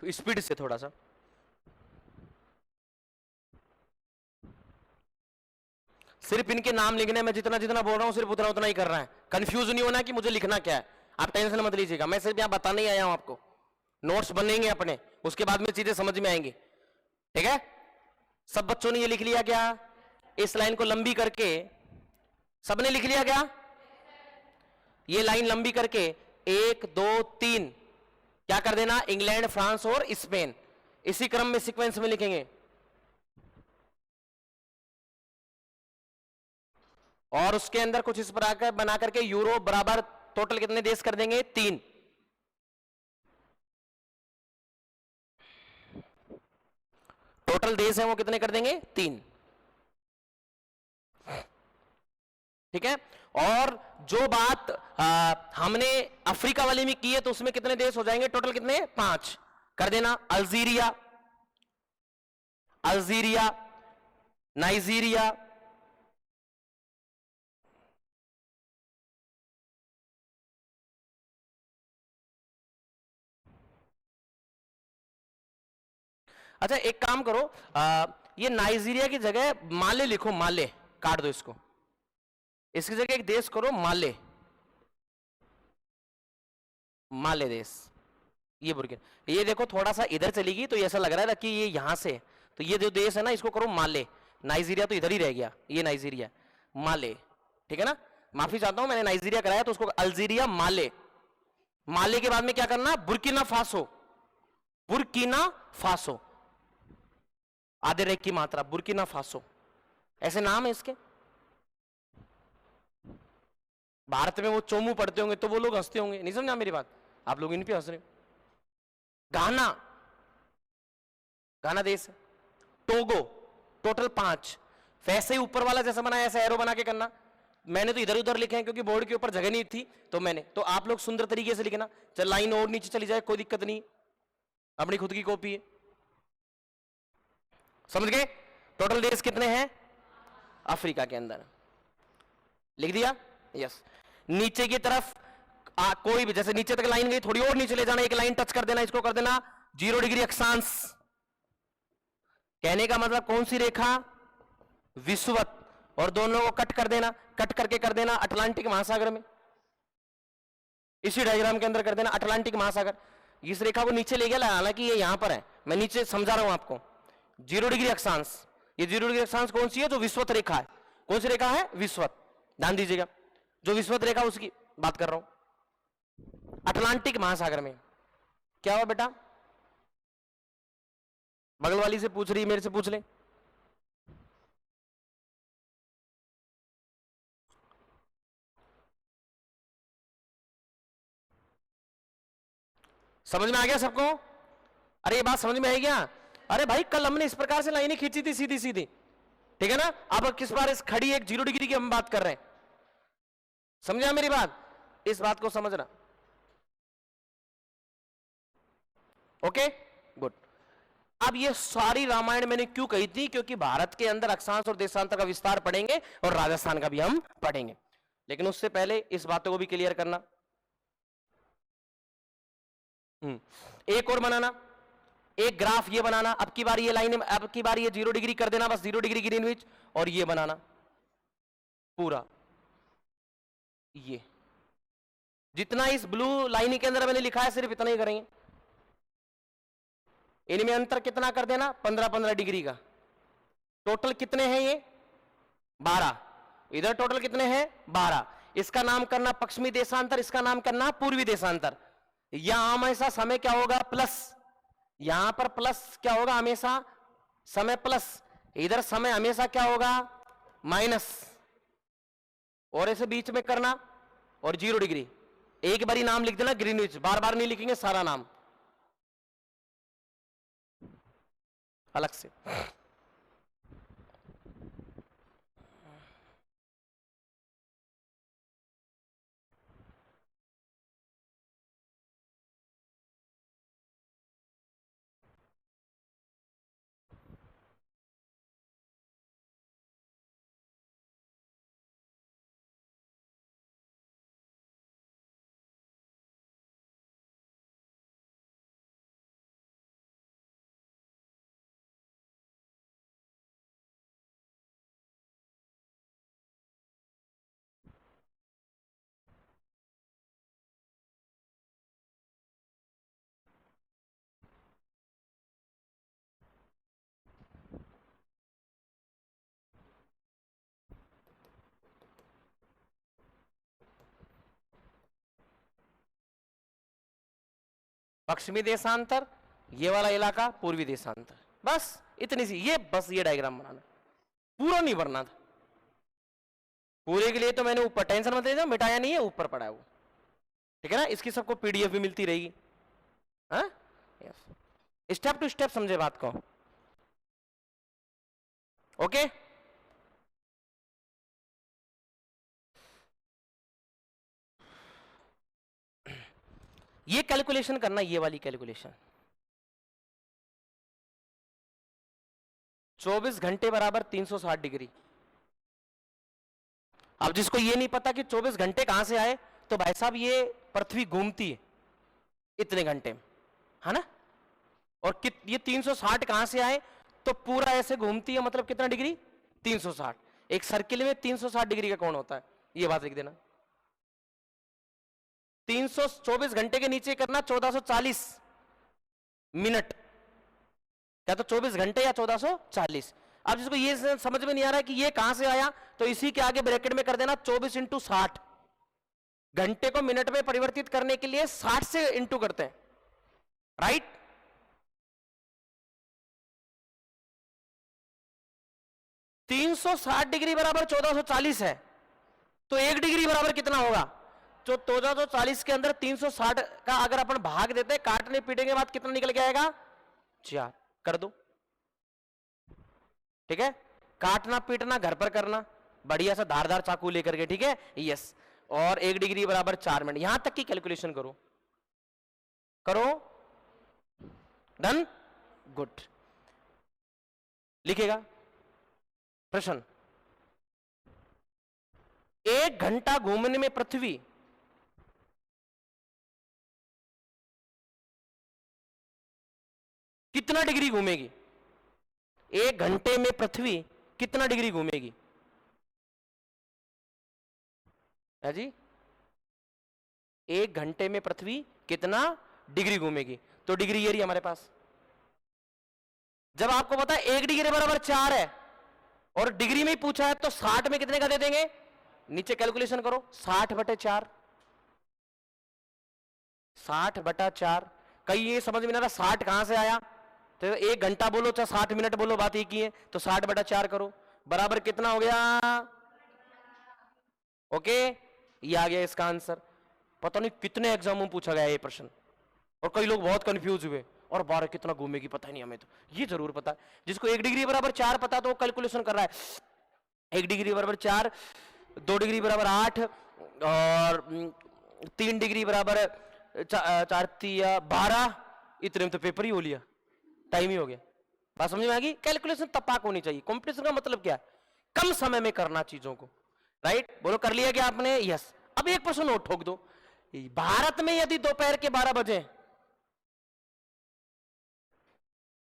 स्पीड से थोड़ा सा। सिर्फ इनके नाम लिखने में जितना जितना बोल रहा हूं सिर्फ उतना उतना ही कर रहा है। कंफ्यूज नहीं होना कि मुझे लिखना क्या है, आप टेंशन मत लीजिएगा। मैं सिर्फ यहां बताने ही आया हूं आपको। नोट्स बनेंगे अपने, उसके बाद में चीजें समझ में आएंगी, ठीक है। सब बच्चों ने ये लिख लिया क्या? इस लाइन को लंबी करके सबने लिख लिया क्या? ये लाइन लंबी करके 1 2 3 क्या कर देना? इंग्लैंड, फ्रांस और स्पेन, इसी क्रम में सीक्वेंस में लिखेंगे। और उसके अंदर कुछ इस प्रकार बना करके यूरोप बराबर टोटल कितने देश कर देंगे? 3। टोटल देश है वो कितने कर देंगे? 3। ठीक है। और जो बात हमने अफ्रीका वाले में की है तो उसमें कितने देश हो जाएंगे? टोटल कितने? 5 कर देना। अल्जीरिया, अल्जीरिया, नाइजीरिया, अच्छा एक काम करो, ये नाइजीरिया की जगह माले लिखो, माले, काट दो इसको, इसकी जगह एक देश करो माले, माले देश। ये बुर्किना, ये देखो थोड़ा सा इधर चलेगी तो ऐसा लग रहा है कि ये यहां से, तो ये जो देश है ना इसको करो माले। नाइजीरिया तो इधर ही रह गया, ये नाइजीरिया, माले, ठीक है ना। माफी चाहता हूं, मैंने नाइजीरिया कराया तो उसको अल्जीरिया, माले। माले के बाद में क्या करना? बुर्किना फासो, बुर्किना फासो, आधे रेख की मात्रा, बुर्किना फासो, ऐसे नाम है इसके। भारत में वो चोमू पढ़ते होंगे तो वो लोग हंसते होंगे, नहीं समझा मेरी बात? आप लोग इन पे हंस रहे हो। गाना, गाना देश है। Togo, total 5। वैसे ही ऊपर वाला जैसा बनाया ऐसा एरो बना के करना। मैंने तो इधर उधर लिखे हैं क्योंकि बोर्ड के ऊपर जगह नहीं थी तो मैंने, तो आप लोग सुंदर तरीके से लिखना, चल लाइन और नीचे चली जाए कोई दिक्कत नहीं, अपनी खुद की कॉपी है। समझ गए? टोटल देश कितने हैं अफ्रीका के अंदर? लिख दिया? यस। नीचे की तरफ कोई भी, जैसे नीचे तक लाइन गई, थोड़ी और नीचे ले जाना, एक लाइन टच कर देना, इसको कर देना 0 डिग्री अक्षांश। कहने का मतलब कौन सी रेखा? विषुवत। और दोनों को कट कर देना, कट करके कर देना अटलांटिक महासागर में, इसी डायग्राम के अंदर कर देना अटलांटिक महासागर। इस रेखा को नीचे ले गया, हालांकि ये यहां पर है, मैं नीचे समझा रहा हूं आपको। 0 डिग्री अक्षांश, ये 0 डिग्री अक्षांश कौन सी है? जो विषुवत रेखा है। कौन सी रेखा है? विषुवत। ध्यान दीजिएगा, जो विषुवत रेखा उसकी बात कर रहा हूं। अटलांटिक महासागर में क्या हुआ बेटा? बगल वाली से पूछ रही, मेरे से पूछ ले। समझ में आ गया सबको? अरे ये बात समझ में आई क्या? अरे भाई कल हमने इस प्रकार से लाइनें खींची थी सीधी सीधी, ठीक है ना। अब किस बार इस खड़ी एक 0 डिग्री की हम बात कर रहे हैं। समझा मेरी बात? इस बात को समझना। Okay good. अब ये सारी रामायण मैंने क्यों कही थी? क्योंकि भारत के अंदर अक्षांश और देशांतर का विस्तार पढ़ेंगे और राजस्थान का भी हम पढ़ेंगे, लेकिन उससे पहले इस बातों को भी क्लियर करना। एक और बनाना, एक ग्राफ ये बनाना। अब की बार ये लाइन, अब की बार ये 0 डिग्री कर देना, बस 0 डिग्री ग्रीनविच, और ये बनाना पूरा। ये जितना इस ब्लू लाइन के अंदर मैंने लिखा है सिर्फ इतना ही करेंगे। इनमें अंतर कितना कर देना? 15-15 डिग्री का। टोटल कितने हैं ये? 12। इधर टोटल कितने हैं? 12। इसका नाम करना पश्चिमी देशांतर, इसका नाम करना पूर्वी देशांतर। यहां हमेशा समय क्या होगा? प्लस। यहां पर प्लस क्या होगा? हमेशा समय प्लस। इधर समय हमेशा क्या होगा? माइनस। और ऐसे बीच में करना, और 0 डिग्री। एक बारी नाम लिख देना ग्रीनविच, बार बार नहीं लिखेंगे सारा नाम अलग से। पश्चिमी देशांतर, ये वाला इलाका पूर्वी देशांतर, बस इतनी सी, ये बस ये डायग्राम बनाना, पूरा नहीं भरना था। पूरे के लिए तो मैंने ऊपर, टेंशन मत लीजिए, मिटाया नहीं है, ऊपर पड़ा है वो। ठीक है ना, इसकी सबको पीडीएफ भी मिलती रहेगी। हाँ, स्टेप टू स्टेप समझे बात को। ओके, ये कैलकुलेशन करना, ये वाली कैलकुलेशन, 24 घंटे बराबर 360 डिग्री। अब जिसको ये नहीं पता कि 24 घंटे कहां से आए, तो भाई साहब ये पृथ्वी घूमती है इतने घंटे में, है ना, और ये 360 कहां से आए, तो पूरा ऐसे घूमती है, मतलब कितना डिग्री, 360। एक सर्किल में 360 डिग्री का कोण होता है, ये बात लिख देना। 324 घंटे के नीचे करना 1440 मिनट, या तो 24 घंटे या 1440। अब जिसको ये समझ में नहीं आ रहा है कि ये कहां से आया, तो इसी के आगे ब्रैकेट में कर देना 24 इंटू 60। घंटे को मिनट में परिवर्तित करने के लिए 60 से इंटू करते हैं, राइट। तीन 360 डिग्री बराबर 1440 है, तो 1 डिग्री बराबर कितना होगा, जो 1440 के अंदर 360 का अगर अपन भाग देते हैं, काटने पीटने के बाद कितना निकल के आएगा, 4 कर दो। ठीक है, काटना पीटना घर पर करना, बढ़िया सा धारदार चाकू लेकर के, ठीक है, यस। और 1 डिग्री बराबर 4 मिनट, यहां तक की कैलकुलेशन करो, करो, डन, गुड। लिखेगा प्रश्न, 1 घंटा घूमने में पृथ्वी कितना डिग्री घूमेगी, 1 घंटे में पृथ्वी कितना डिग्री घूमेगी, है जी, 1 घंटे में पृथ्वी कितना डिग्री घूमेगी, तो डिग्री ये रही हमारे पास। जब आपको पता है 1 डिग्री बराबर 4 है और डिग्री में ही पूछा है, तो 60 में कितने का दे देंगे, नीचे कैलकुलेशन करो, 60/4, 60/4। कहीं ये समझ में ना रहा 60 कहां से आया, तो 1 घंटा बोलो चाहे 60 मिनट बोलो, बात एक ही है, तो 60/4 करो, बराबर कितना हो गया, ओके, ये आ गया इसका आंसर। पता नहीं कितने एग्जाम में पूछा गया ये प्रश्न, और कई लोग बहुत कंफ्यूज हुए, और 12 कितना घूमेगी पता ही नहीं हमें, तो ये जरूर पता है। जिसको 1 डिग्री बराबर 4 पता, तो वो कैलकुलेशन कर रहा है, 1 डिग्री बराबर 4, 2 डिग्री बराबर 8, और 3 डिग्री बराबर 4 3 12, इतने में तो पेपर ही हो लिया, टाइम ही हो गया। बात समझ में आ गई, कैलकुलेशन तपाक होनी चाहिए। कंपटीशन का मतलब क्या है, कम समय में करना चीजों को, राइट। बोलो कर लिया क्या आपने, यस। अब एक प्रश्न और ठोक दो, भारत में यदि दोपहर के 12 बजे,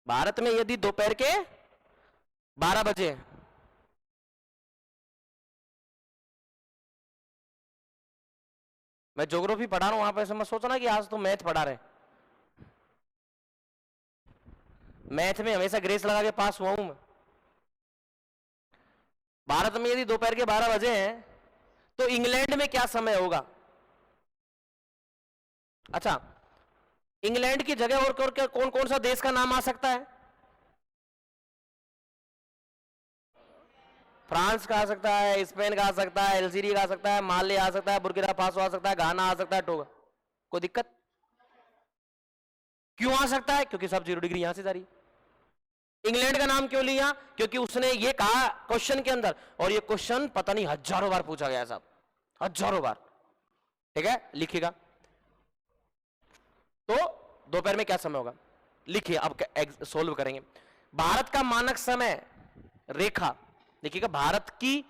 भारत में यदि दोपहर के 12 बजे मैं ज्योग्राफी पढ़ा रहा हूं, वहां पर मैं सोचना कि आज तो मैथ पढ़ा रहे, मैथ में हमेशा ग्रेस लगा के पास हुआ हूं मैं। भारत में यदि दोपहर के 12 बजे हैं, तो इंग्लैंड में क्या समय होगा। अच्छा, इंग्लैंड की जगह और कौन कौन सा देश का नाम आ सकता है, फ्रांस का आ सकता है, स्पेन का आ सकता है, एल्जीरिया का आ सकता है, माले आ सकता है, बुर्किना फासो आ सकता है, घाना आ सकता है, टोगा। कोई दिक्कत, क्यों आ सकता है, क्योंकि सब 0 डिग्री यहां से जा रही। इंग्लैंड का नाम क्यों लिया, क्योंकि उसने ये कहा क्वेश्चन के अंदर, और ये क्वेश्चन पता नहीं हजारों बार पूछा गया साहब, हजारों बार। ठीक है, लिखिएगा। तो दोपहर में क्या समय होगा, लिखिए, अब सोल्व करेंगे। भारत का मानक समय रेखा, देखिएगा, भारत की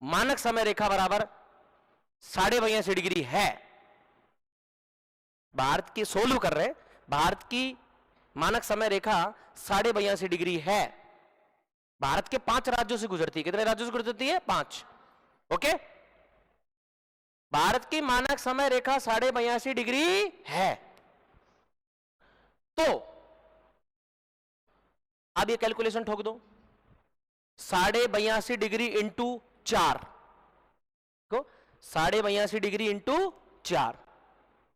मानक समय रेखा बराबर 82.5 डिग्री है। भारत की सोल्व कर रहे, भारत की मानक समय रेखा 82.5 डिग्री है। भारत के 5 राज्यों से गुजरती है, कितने राज्यों से गुजरती है, 5। ओके, भारत की मानक समय रेखा 82.5 डिग्री है। तो अब ये कैलकुलेशन ठोक दो, 82.5 डिग्री इंटू 4 को, 82.5 डिग्री इंटू 4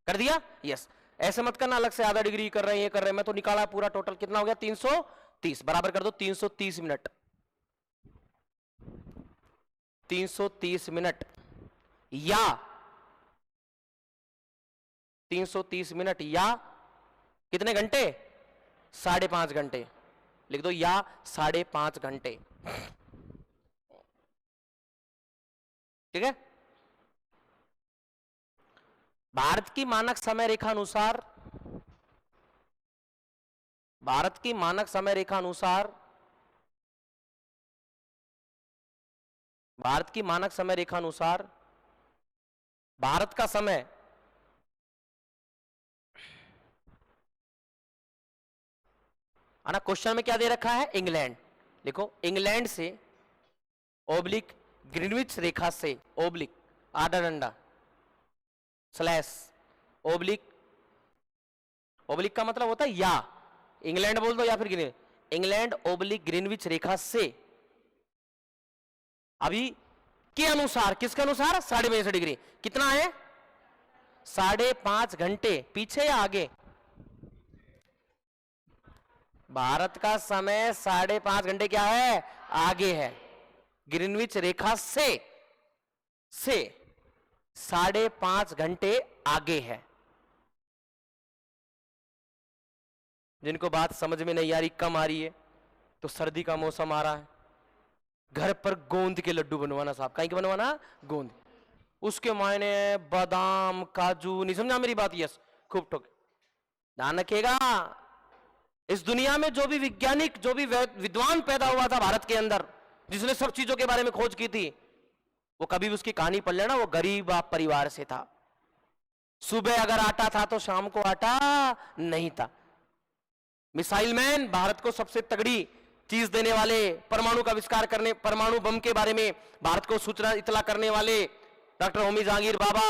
कर दिया, यस। ऐसे मत करना अलग से आधा डिग्री कर रहे हैं, ये कर रहे हैं, मैं तो निकाला पूरा टोटल कितना हो गया, 330, बराबर कर दो 330 मिनट, 330 मिनट, या 330 मिनट या कितने घंटे? 5.5 घंटे। लिख दो या 5.5 घंटे। ठीक है। भारत की मानक समय रेखा अनुसार, भारत की मानक समय रेखा अनुसार, भारत की मानक समय रेखा अनुसार भारत का समय आना, क्वेश्चन में क्या दे रखा है? इंग्लैंड। लिखो इंग्लैंड से ओब्लिक ग्रीनविच रेखा से, ओब्लिक आधा डंडा स्लैश ओब्लिक, ओब्लिक का मतलब होता है या, इंग्लैंड बोल दो या फिर ग्रीन, इंग्लैंड ओब्लिक ग्रीनविच रेखा से अभी के अनुसार, किसके अनुसार? 62.5 डिग्री। कितना है? 5.5 घंटे पीछे या आगे? भारत का समय 5.5 घंटे क्या है? आगे है। ग्रीनविच रेखा से 5.5 घंटे आगे है। जिनको बात समझ में नहीं आ रही, कम आ रही है, तो सर्दी का मौसम आ रहा है, घर पर गोंद के लड्डू बनवाना साहब। कहीं के बनवाना? गोंद। उसके मायने बादाम काजू, नहीं समझा मेरी बात? यस, खूब ठोक। ध्यान रखिएगा, इस दुनिया में जो भी वैज्ञानिक, जो भी विद्वान पैदा हुआ था भारत के अंदर, जिसने सब चीजों के बारे में खोज की थी, वो कभी भी उसकी कहानी पढ़ लेना, वो गरीब परिवार से था। सुबह अगर आटा था तो शाम को आटा नहीं था। मिसाइल मैन, भारत को सबसे तगड़ी चीज देने वाले, परमाणु का आविष्कार करने, परमाणु बम के बारे में भारत को सूचना इतला करने वाले doctor Homi Jehangir Bhabha,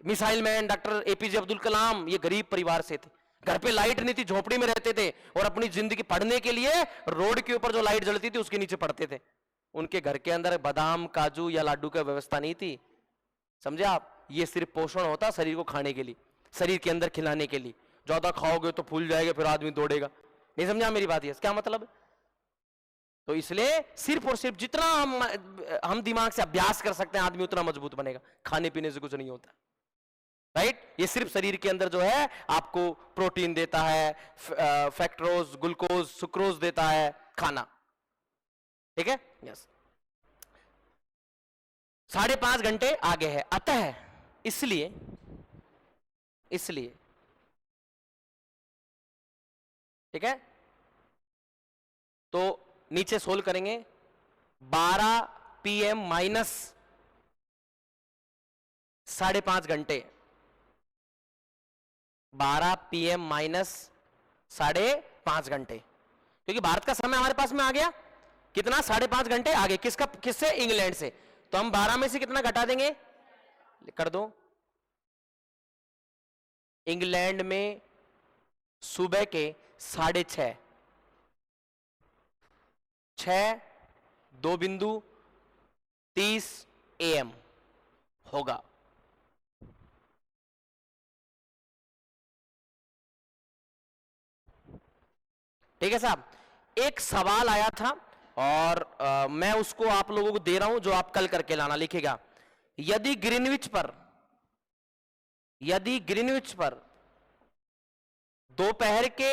missile man doctor APJ Abdul Kalam, ये गरीब परिवार से थे। घर पे लाइट नहीं थी, झोपड़ी में रहते थे, और अपनी जिंदगी पढ़ने के लिए रोड के ऊपर जो लाइट जलती थी उसके नीचे पढ़ते थे। उनके घर के अंदर बादाम काजू या लाडू की व्यवस्था नहीं थी, समझे आप? ये सिर्फ पोषण होता शरीर को खाने के लिए, शरीर के अंदर खिलाने के लिए। ज्यादा खाओगे तो फूल जाएगा, फिर आदमी दौड़ेगा। नहीं समझा मेरी बात? ये क्या मतलब? तो इसलिए सिर्फ और सिर्फ जितना हम दिमाग से अभ्यास कर सकते हैं, आदमी उतना मजबूत बनेगा। खाने पीने से कुछ नहीं होता, राइट? ये सिर्फ शरीर के अंदर जो है आपको प्रोटीन देता है, फैक्ट्रोज, ग्लूकोज, सुक्रोज देता है खाना। ठीक है? यस। 5.5 घंटे आगे है, अतः इसलिए, इसलिए, ठीक है, तो नीचे सोल्व करेंगे। 12 PM माइनस 5.5 घंटे, 12 PM माइनस 5.5 घंटे, क्योंकि भारत का समय हमारे पास में आ गया कितना? 5.5 घंटे आगे। किसका? किससे? इंग्लैंड से। तो हम 12 में से कितना घटा देंगे? कर दो। इंग्लैंड में सुबह के 6:30, 6:02 AM होगा। ठीक है साहब? एक सवाल आया था और मैं उसको आप लोगों को दे रहा हूं, जो आप कल करके लाना। लिखेगा, यदि ग्रीनविच पर, यदि ग्रीनविच पर दोपहर के,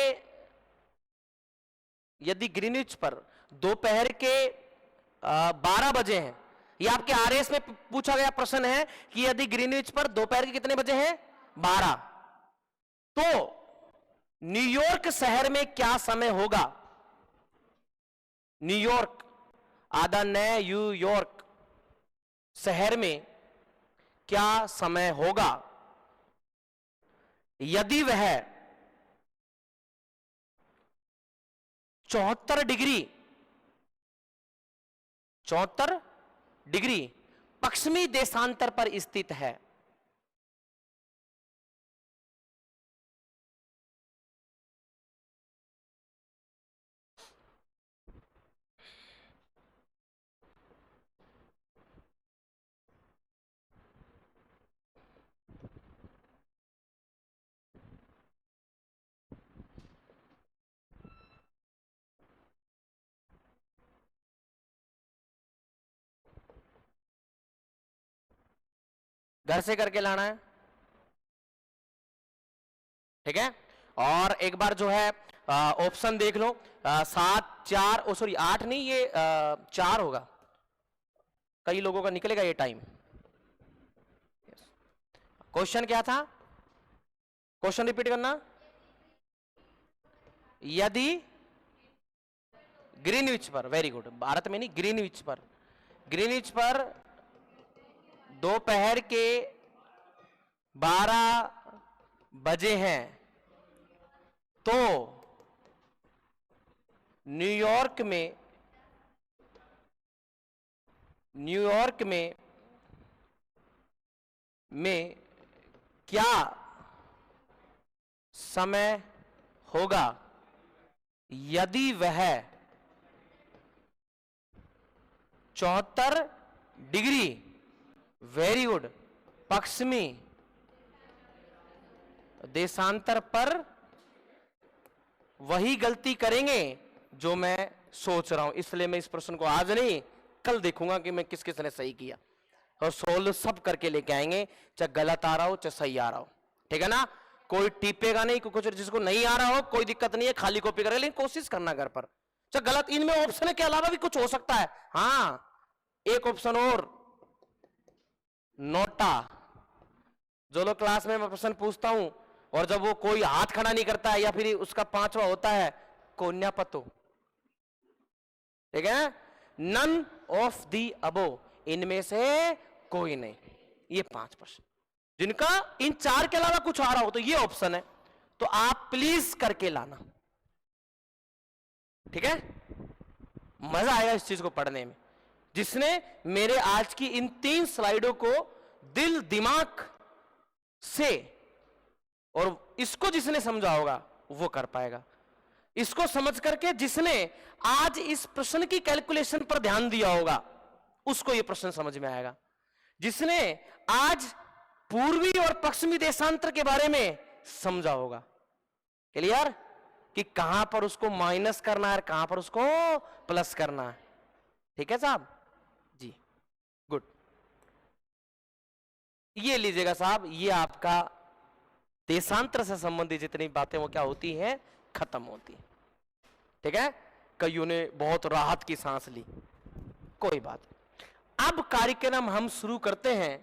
यदि ग्रीनविच पर दोपहर के 12 बजे हैं, ये आपके आरएस में पूछा गया प्रश्न है कि यदि ग्रीनविच पर दोपहर के कितने बजे हैं? 12, तो न्यूयॉर्क शहर में क्या समय होगा? न्यूयॉर्क, आधा न्यूयॉर्क शहर में क्या समय होगा यदि वह 74 डिग्री, 74 डिग्री पश्चिमी देशांतर पर स्थित है? घर से करके लाना है। ठीक है। और एक बार जो है ऑप्शन देख लो, 7 4 ओ सॉरी 8 नहीं, ये 4 होगा, कई लोगों का निकलेगा ये टाइम। क्वेश्चन क्या था, क्वेश्चन रिपीट करना। यदि ग्रीनविच पर, वेरी गुड, भारत में नहीं ग्रीनविच पर, ग्रीनविच पर दोपहर के 12 बजे हैं तो न्यूयॉर्क में क्या समय होगा यदि वह 74 डिग्री, वेरी गुड, पश्चिमी देशांतर पर वही गलती करेंगे जो मैं सोच रहा हूं। इसलिए मैं इस प्रश्न को आज नहीं कल देखूंगा कि मैं किस किस ने सही किया, और सोल्व सब करके लेके आएंगे, चाहे गलत आ रहा हो चाहे सही आ रहा हो, ठीक है ना। कोई टीपेगा नहीं, कुछ जिसको नहीं आ रहा हो कोई दिक्कत नहीं है, खाली कॉपी करेगा, लेकिन कोशिश करना घर पर। चाहे गलत, इनमें ऑप्शन के अलावा भी कुछ हो सकता है। हाँ, एक ऑप्शन और, नोटा। जो लोग क्लास में मैं प्रश्न पूछता हूं और जब वो कोई हाथ खड़ा नहीं करता है या फिर उसका 5वां होता है, कोन्यापतो, ठीक है, नन ऑफ दी अबो, इनमें से कोई नहीं। ये 5 प्रश्न जिनका इन 4 के अलावा कुछ आ रहा हो तो ये ऑप्शन है, तो आप प्लीज करके लाना, ठीक है। मजा आएगा इस चीज को पढ़ने में। जिसने मेरे आज की इन 3 स्लाइडों को दिल दिमाग से, और इसको जिसने समझा होगा वो कर पाएगा। इसको समझ करके जिसने आज इस प्रश्न की कैलकुलेशन पर ध्यान दिया होगा उसको ये प्रश्न समझ में आएगा। जिसने आज पूर्वी और पश्चिमी देशांतर के बारे में समझा होगा, क्लियर, कि कहां पर उसको माइनस करना है, कहां पर उसको प्लस करना है, ठीक है साहब जी, गुड। ये लीजिएगा साहब, ये आपका देशांतर से संबंधित जितनी बातें वो क्या होती हैं, खत्म होती है, ठीक है। कईयों ने बहुत राहत की सांस ली, कोई बात। अब कार्यक्रम हम शुरू करते हैं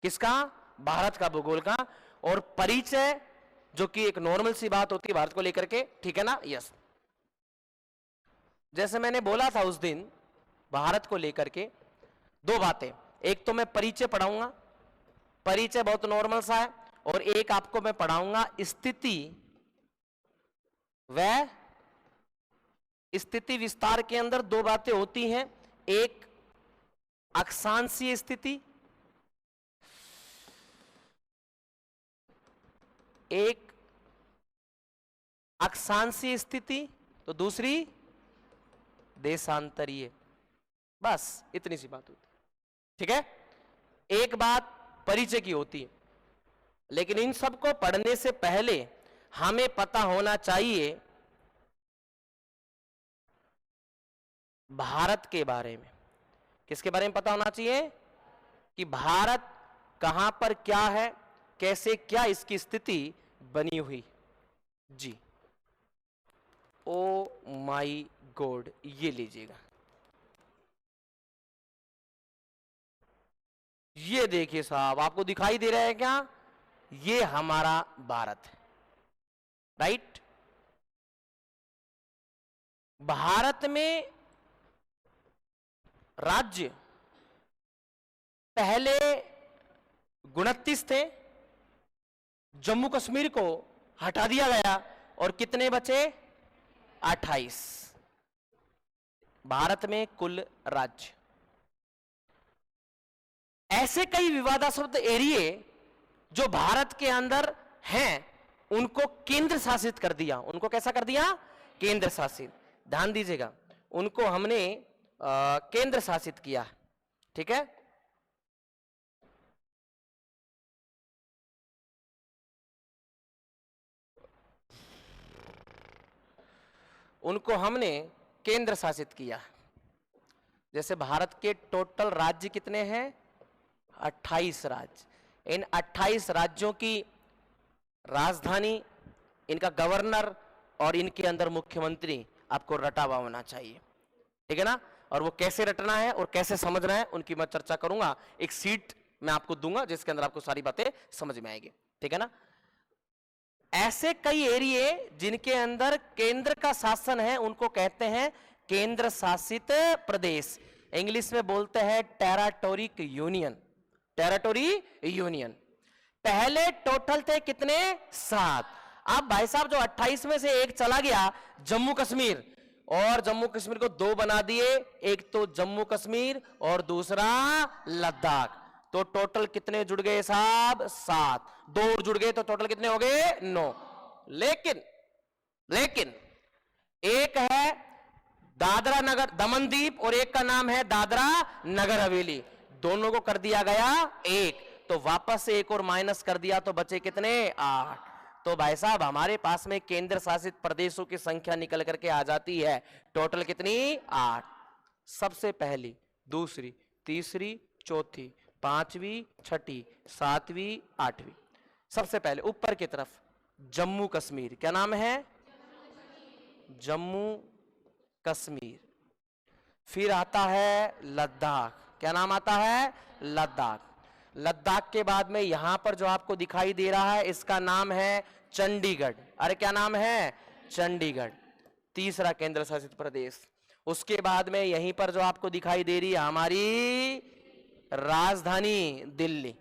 किसका, भारत का भूगोल का, और परिचय जो कि एक नॉर्मल सी बात होती है भारत को लेकर के, ठीक है ना। यस, जैसे मैंने बोला था उस दिन भारत को लेकर के 2 बातें, एक तो मैं परिचय पढ़ाऊंगा, परिचय बहुत नॉर्मल सा है, और एक आपको मैं पढ़ाऊंगा स्थिति व स्थिति विस्तार के अंदर 2 बातें होती हैं, एक अक्षांशीय स्थिति, एक अक्षांशीय स्थिति, तो दूसरी देशांतरीय, बस इतनी सी बात होती है, ठीक है। एक बात परिचय की होती है, लेकिन इन सब को पढ़ने से पहले हमें पता होना चाहिए भारत के बारे में। किसके बारे में पता होना चाहिए, कि भारत कहां पर क्या है, कैसे क्या इसकी स्थिति बनी हुई जी। ओ माई गॉड, ये लीजिएगा, ये देखिए साहब, आपको दिखाई दे रहा है क्या, ये हमारा भारत है, राइट। भारत में राज्य पहले 29 थे, जम्मू कश्मीर को हटा दिया गया और कितने बचे, 28। भारत में कुल राज्य, ऐसे कई विवादास्पद एरिये जो भारत के अंदर हैं उनको केंद्र शासित कर दिया। उनको कैसा कर दिया, केंद्र शासित, ध्यान दीजिएगा, उनको हमने केंद्र शासित किया, ठीक है। उनको हमने केंद्र शासित किया। जैसे भारत के टोटल राज्य कितने हैं, 28 राज्य। इन 28 राज्यों की राजधानी, इनका गवर्नर और इनके अंदर मुख्यमंत्री आपको रटा हुआ होना चाहिए, ठीक है ना। और वो कैसे रटना है और कैसे समझना है उनकी मैं चर्चा करूंगा। एक सीट मैं आपको दूंगा जिसके अंदर आपको सारी बातें समझ में आएगी, ठीक है ना। ऐसे कई एरिया जिनके अंदर केंद्र का शासन है उनको कहते हैं केंद्र शासित प्रदेश, इंग्लिश में बोलते हैं टेराटोरिक यूनियन, टेराटोरी यूनियन। पहले टोटल थे कितने? 7। अब भाई साहब जो 28 में से एक चला गया जम्मू कश्मीर, और जम्मू कश्मीर को 2 बना दिए, एक तो जम्मू कश्मीर और दूसरा लद्दाख। तो टोटल कितने जुड़ गए साहब? 7। 2 और जुड़ गए तो टोटल कितने हो गए? 9। लेकिन एक है दादरा नगर दमन दीप और एक का नाम है दादरा नगर हवेली, दोनों को कर दिया गया 1, तो वापस से 1 और माइनस कर दिया तो बचे कितने? 8। तो भाई साहब हमारे पास में केंद्र शासित प्रदेशों की संख्या निकल करके आ जाती है टोटल कितनी? 8। सबसे पहली, दूसरी, तीसरी, चौथी, 5वीं, 6ठी, 7वीं, 8वीं। सबसे पहले ऊपर की तरफ जम्मू कश्मीर, क्या नाम है? जम्मू कश्मीर। फिर आता है लद्दाख, क्या नाम आता है? लद्दाख। लद्दाख के बाद में यहां पर जो आपको दिखाई दे रहा है इसका नाम है चंडीगढ़। अरे क्या नाम है? चंडीगढ़, तीसरा केंद्र शासित प्रदेश। उसके बाद में यहीं पर जो आपको दिखाई दे रही है हमारी राजधानी दिल्ली,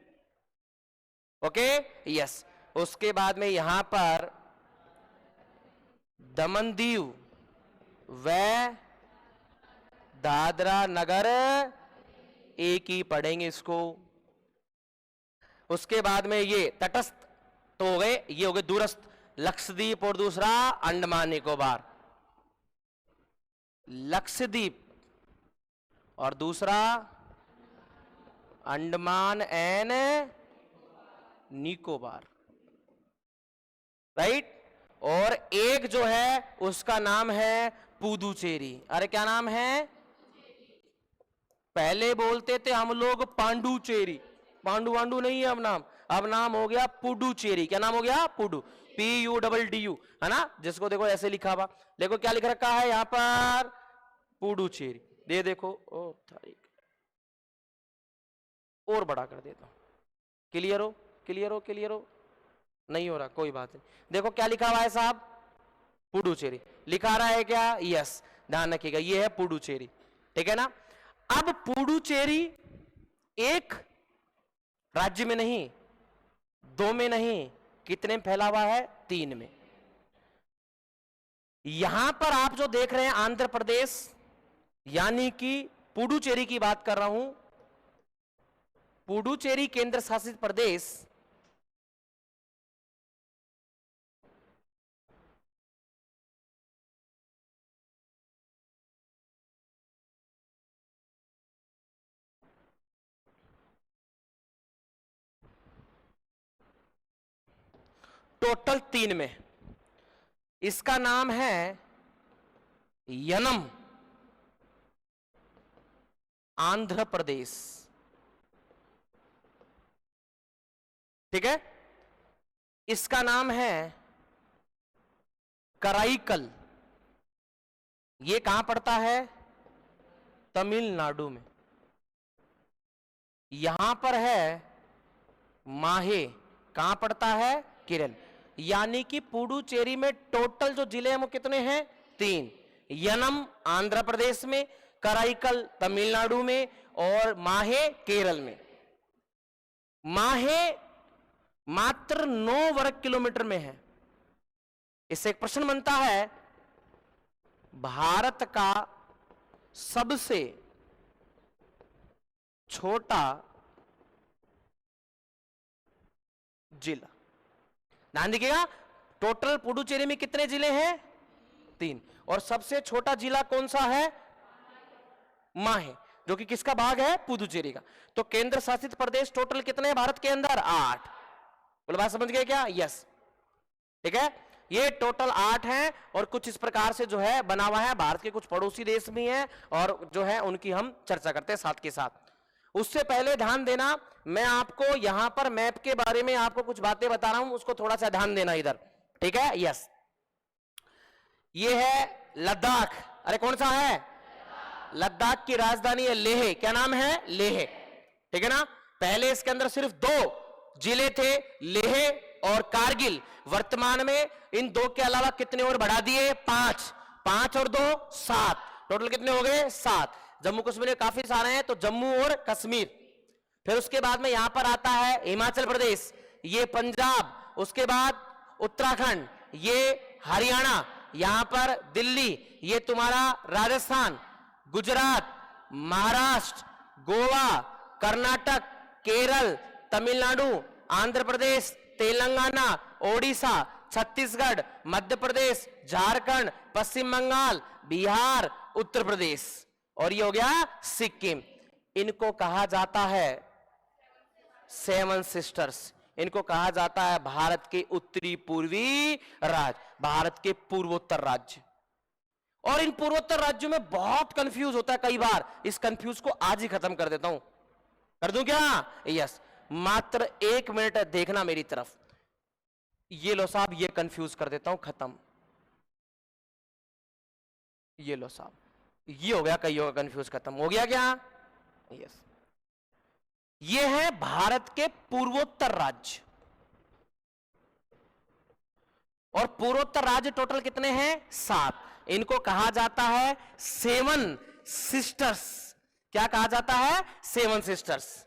ओके, यस। उसके बाद में यहां पर दमन दीव व दादरा नगर एक ही पढ़ेंगे इसको। उसके बाद में ये तटस्थ तो हो गए, ये हो गए दूरस्थ, लक्षद्वीप और दूसरा अंडमान निकोबार। लक्षद्वीप और दूसरा अंडमान एंड निकोबार, राइट। और एक जो है उसका नाम है पुदुचेरी। अरे क्या नाम है? पहले बोलते थे हम लोग पांडुचेरी, पांडु वांडू नहीं है अब नाम हो गया पुडुचेरी। क्या नाम हो गया? पुडु, PUDDU, है ना। जिसको देखो ऐसे लिखा हुआ, देखो क्या लिख रखा है यहां पर? पुडुचेरी। दे देखो, ओ तारीख और बड़ा कर देता हूं। क्लियर हो? क्लियर हो? क्लियर हो? नहीं हो रहा, कोई बात नहीं। देखो क्या लिखा हुआ है साहब? पुडुचेरी लिखा रहा है क्या? यस, ध्यान रखिएगा, ये है पुडुचेरी, ठीक है ना। अब पुडुचेरी एक राज्य में नहीं, 2 में नहीं, कितने में फैला हुआ है? 3 में। यहां पर आप जो देख रहे हैं आंध्र प्रदेश, यानी कि पुडुचेरी की बात कर रहा हूं, पुडुचेरी केंद्र शासित प्रदेश टोटल 3 में। इसका नाम है यनम, आंध्र प्रदेश, ठीक है। इसका नाम है कराईकल, ये कहां पड़ता है? तमिलनाडु में। यहां पर है माहे, कहां पड़ता है? केरल। यानी कि पुडुचेरी में टोटल जो जिले हैं वो कितने हैं? 3। यनम आंध्र प्रदेश में, कराईकल तमिलनाडु में और माहे केरल में। माहे मात्र 9 वर्ग किलोमीटर में है। इससे एक प्रश्न बनता है, भारत का सबसे छोटा जिला, ध्यान दीजिएगा, टोटल पुडुचेरी में कितने जिले हैं? 3। और सबसे छोटा जिला कौन सा है? माहे, जो कि किसका भाग है? पुडुचेरी का। तो केंद्र शासित प्रदेश टोटल कितने हैं भारत के अंदर? 8। बोलो बात समझ गए क्या? यस, ठीक है। ये टोटल 8 हैं और कुछ इस प्रकार से जो है बना हुआ है। भारत के कुछ पड़ोसी देश भी हैं और जो है उनकी हम चर्चा करते हैं साथ के साथ। उससे पहले ध्यान देना, मैं आपको यहां पर मैप के बारे में आपको कुछ बातें बता रहा हूं, उसको थोड़ा सा ध्यान देना इधर, ठीक है। यस, ये है लद्दाख। अरे कौन सा है? लद्दाख की राजधानी है लेह। क्या नाम है? लेह, ठीक है ना। पहले इसके अंदर सिर्फ 2 जिले थे, लेह और कारगिल। वर्तमान में इन 2 के अलावा कितने और बढ़ा दिए? 5। 5 और 2 7, टोटल कितने हो गए? 7। जम्मू कश्मीर में काफी सारे हैं, तो जम्मू और कश्मीर। फिर उसके बाद में यहां पर आता है हिमाचल प्रदेश, ये पंजाब, उसके बाद उत्तराखंड, ये हरियाणा, यहां पर दिल्ली, ये तुम्हारा राजस्थान, गुजरात, महाराष्ट्र, गोवा, कर्नाटक, केरल, तमिलनाडु, आंध्र प्रदेश, तेलंगाना, ओडिशा, छत्तीसगढ़, मध्य प्रदेश, झारखंड, पश्चिम बंगाल, बिहार, उत्तर प्रदेश, और ये हो गया सिक्किम। इनको कहा जाता है 7 सिस्टर्स। इनको कहा जाता है भारत के उत्तरी पूर्वी राज्य, भारत के पूर्वोत्तर राज्य। और इन पूर्वोत्तर राज्यों में बहुत कंफ्यूज होता है कई बार। इस कंफ्यूज को आज ही खत्म कर देता हूं। कर दूं क्या? यस, मात्र 1 मिनट देखना मेरी तरफ। ये लो साहब, ये कंफ्यूज कर देता हूं, खत्म। ये लो साहब, ये हो गया, कईयों का कंफ्यूज खत्म हो गया क्या? यस, ये है भारत के पूर्वोत्तर राज्य। और पूर्वोत्तर राज्य टोटल कितने हैं? 7। इनको कहा जाता है 7 सिस्टर्स। क्या कहा जाता है? 7 सिस्टर्स।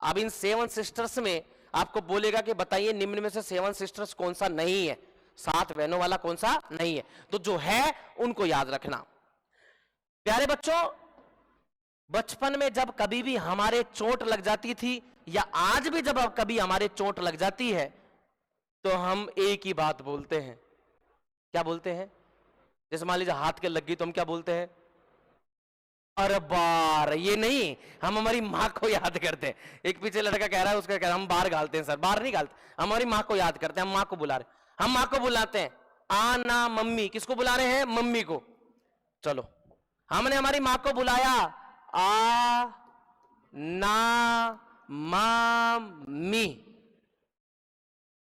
अब इन 7 सिस्टर्स में आपको बोलेगा कि बताइए निम्न में से 7 सिस्टर्स कौन सा नहीं है, 7 बहनों वाला कौन सा नहीं है। तो जो है उनको याद रखना। प्यारे बच्चों, बचपन में जब कभी भी हमारे चोट लग जाती थी, या आज भी जब कभी हमारे चोट लग जाती है, तो हम एक ही बात बोलते हैं। क्या बोलते हैं? जैसे मान लीजिए हाथ के लग गई तो हम क्या बोलते हैं? अरे बार। ये नहीं, हम हमारी माँ को याद करते हैं। एक पीछे लड़का कह रहा है, उसका कह रहा है हम बाहर गालते हैं सर। बाहर नहीं गालते, हमारी माँ को याद करते हैं। हम माँ को बुला रहे, हम माँ को बुलाते हैं आ ना मम्मी। किसको बुला रहे हैं? मम्मी को। चलो, हमने हमारी माँ को बुलाया आ ना मम्मी।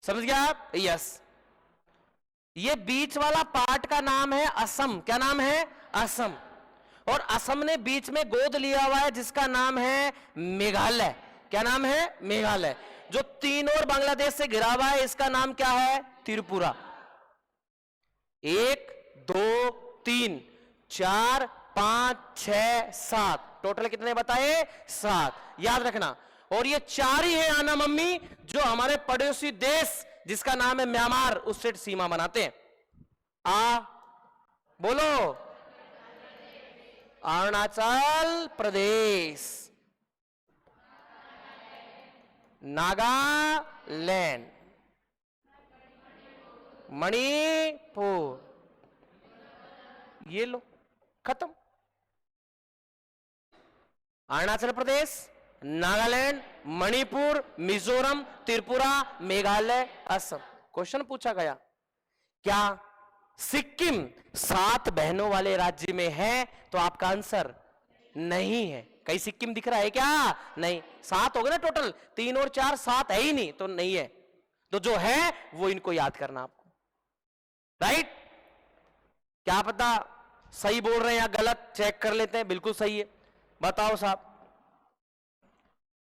समझ गया आप? यस। ये बीच वाला पार्ट का नाम है असम। क्या नाम है? असम। और असम ने बीच में गोद लिया हुआ है जिसका नाम है मेघालय। क्या नाम है? मेघालय। जो 3 और बांग्लादेश से घिरा हुआ है, इसका नाम क्या है? त्रिपुरा। 1 2 3 4 5 6 7, टोटल कितने बताए? 7। याद रखना। और ये 4 ही है आना मम्मी जो हमारे पड़ोसी देश जिसका नाम है म्यांमार, उससे सीमा बनाते हैं। आ बोलो। अरुणाचल प्रदेश, नागालैंड, मणिपुर। ये लो, खत्म। अरुणाचल प्रदेश, नागालैंड, मणिपुर, मिजोरम, त्रिपुरा, मेघालय, असम। क्वेश्चन पूछा गया, क्या सिक्किम 7 बहनों वाले राज्य में है? तो आपका आंसर नहीं है। कहीं सिक्किम दिख रहा है क्या? नहीं। 7 हो गए ना टोटल, 3 और 4 7 है ही नहीं, तो नहीं है। तो जो है वो इनको याद करना आपको, राइट? क्या पता सही बोल रहे हैं या गलत, चेक कर लेते हैं। बिल्कुल सही है। बताओ साहब,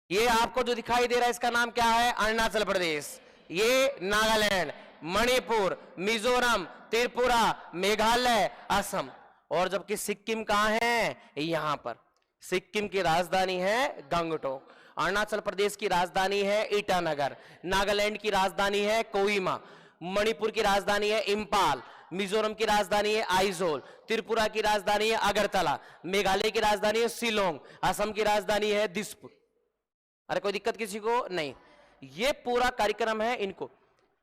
ये आपको जो दिखाई दे रहा है इसका नाम क्या है? अरुणाचल प्रदेश। ये नागालैंड, मणिपुर, मिजोरम, त्रिपुरा, मेघालय, असम। और जबकि सिक्किम कहां है? यहां पर। सिक्किम की राजधानी है गंगटोक। अरुणाचल प्रदेश की राजधानी है ईटानगर। नागालैंड की राजधानी है कोहिमा। मणिपुर की राजधानी है इंपाल। मिजोरम की राजधानी है आइजोल। त्रिपुरा की राजधानी है अगरतला। मेघालय की राजधानी है शिलोंग। असम की राजधानी है दिसपुर। अरे कोई दिक्कत किसी को नहीं? ये पूरा कार्यक्रम है। इनको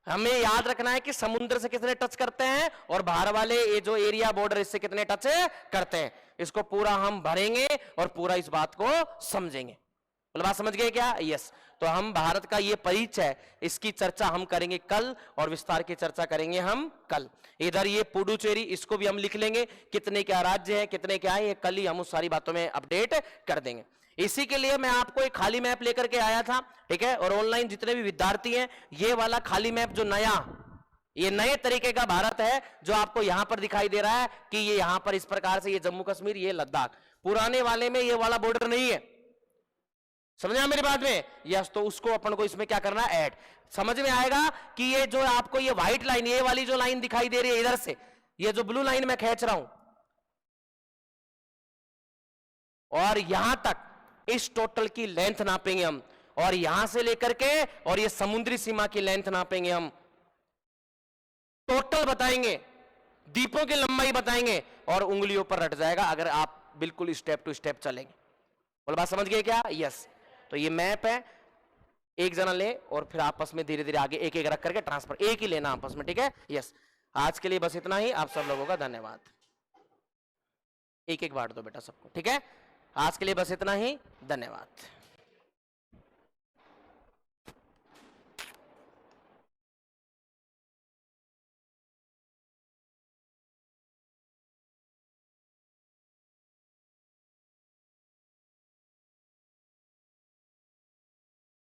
हमें याद रखना है कि समुद्र से कितने टच करते हैं और बाहर वाले ये जो एरिया बॉर्डर इससे कितने टच करते हैं। इसको पूरा हम भरेंगे और पूरा इस बात को समझेंगे। बोलो, बात समझ गए क्या? यस। तो हम भारत का ये परिचय, इसकी चर्चा हम करेंगे कल, और विस्तार की चर्चा करेंगे हम कल। इधर ये पुडुचेरी, इसको भी हम लिख लेंगे, कितने क्या राज्य हैं, कितने क्या है, ये कल ही हम उस सारी बातों में अपडेट कर देंगे। इसी के लिए मैं आपको एक खाली मैप लेकर के आया था, ठीक है। और ऑनलाइन जितने भी विद्यार्थी हैं, ये वाला खाली मैप जो नया, ये नए तरीके का भारत है जो आपको यहां पर दिखाई दे रहा है कि ये यहां पर इस प्रकार से, ये जम्मू कश्मीर, ये लद्दाख। पुराने वाले में ये वाला बॉर्डर नहीं है, समझा मेरी बात में? यस, तो उसको अपन को इसमें क्या करना है, ऐड। समझ में आएगा कि ये जो आपको ये व्हाइट लाइन, ये वाली जो लाइन दिखाई दे रही है इधर से, ये जो ब्लू लाइन मैं खींच रहा हूं, और यहां तक इस टोटल की लेंथ नापेंगे हम, और यहां से लेकर के और ये समुद्री सीमा की लेंथ नापेंगे हम, टोटल बताएंगे, दीपों की लंबाई बताएंगे, और उंगलियों पर रट जाएगा अगर आप बिल्कुल स्टेप टू स्टेप चलेंगे। बोल बात समझ गए क्या? यस। तो ये मैप है, एक जना ले और फिर आपस में धीरे धीरे आगे एक एक रख करके ट्रांसफर, एक ही लेना आपस में, ठीक है। यस, आज के लिए बस इतना ही। आप सब लोगों का धन्यवाद। एक एक बांट दो बेटा सबको, ठीक है। आज के लिए बस इतना ही, धन्यवाद।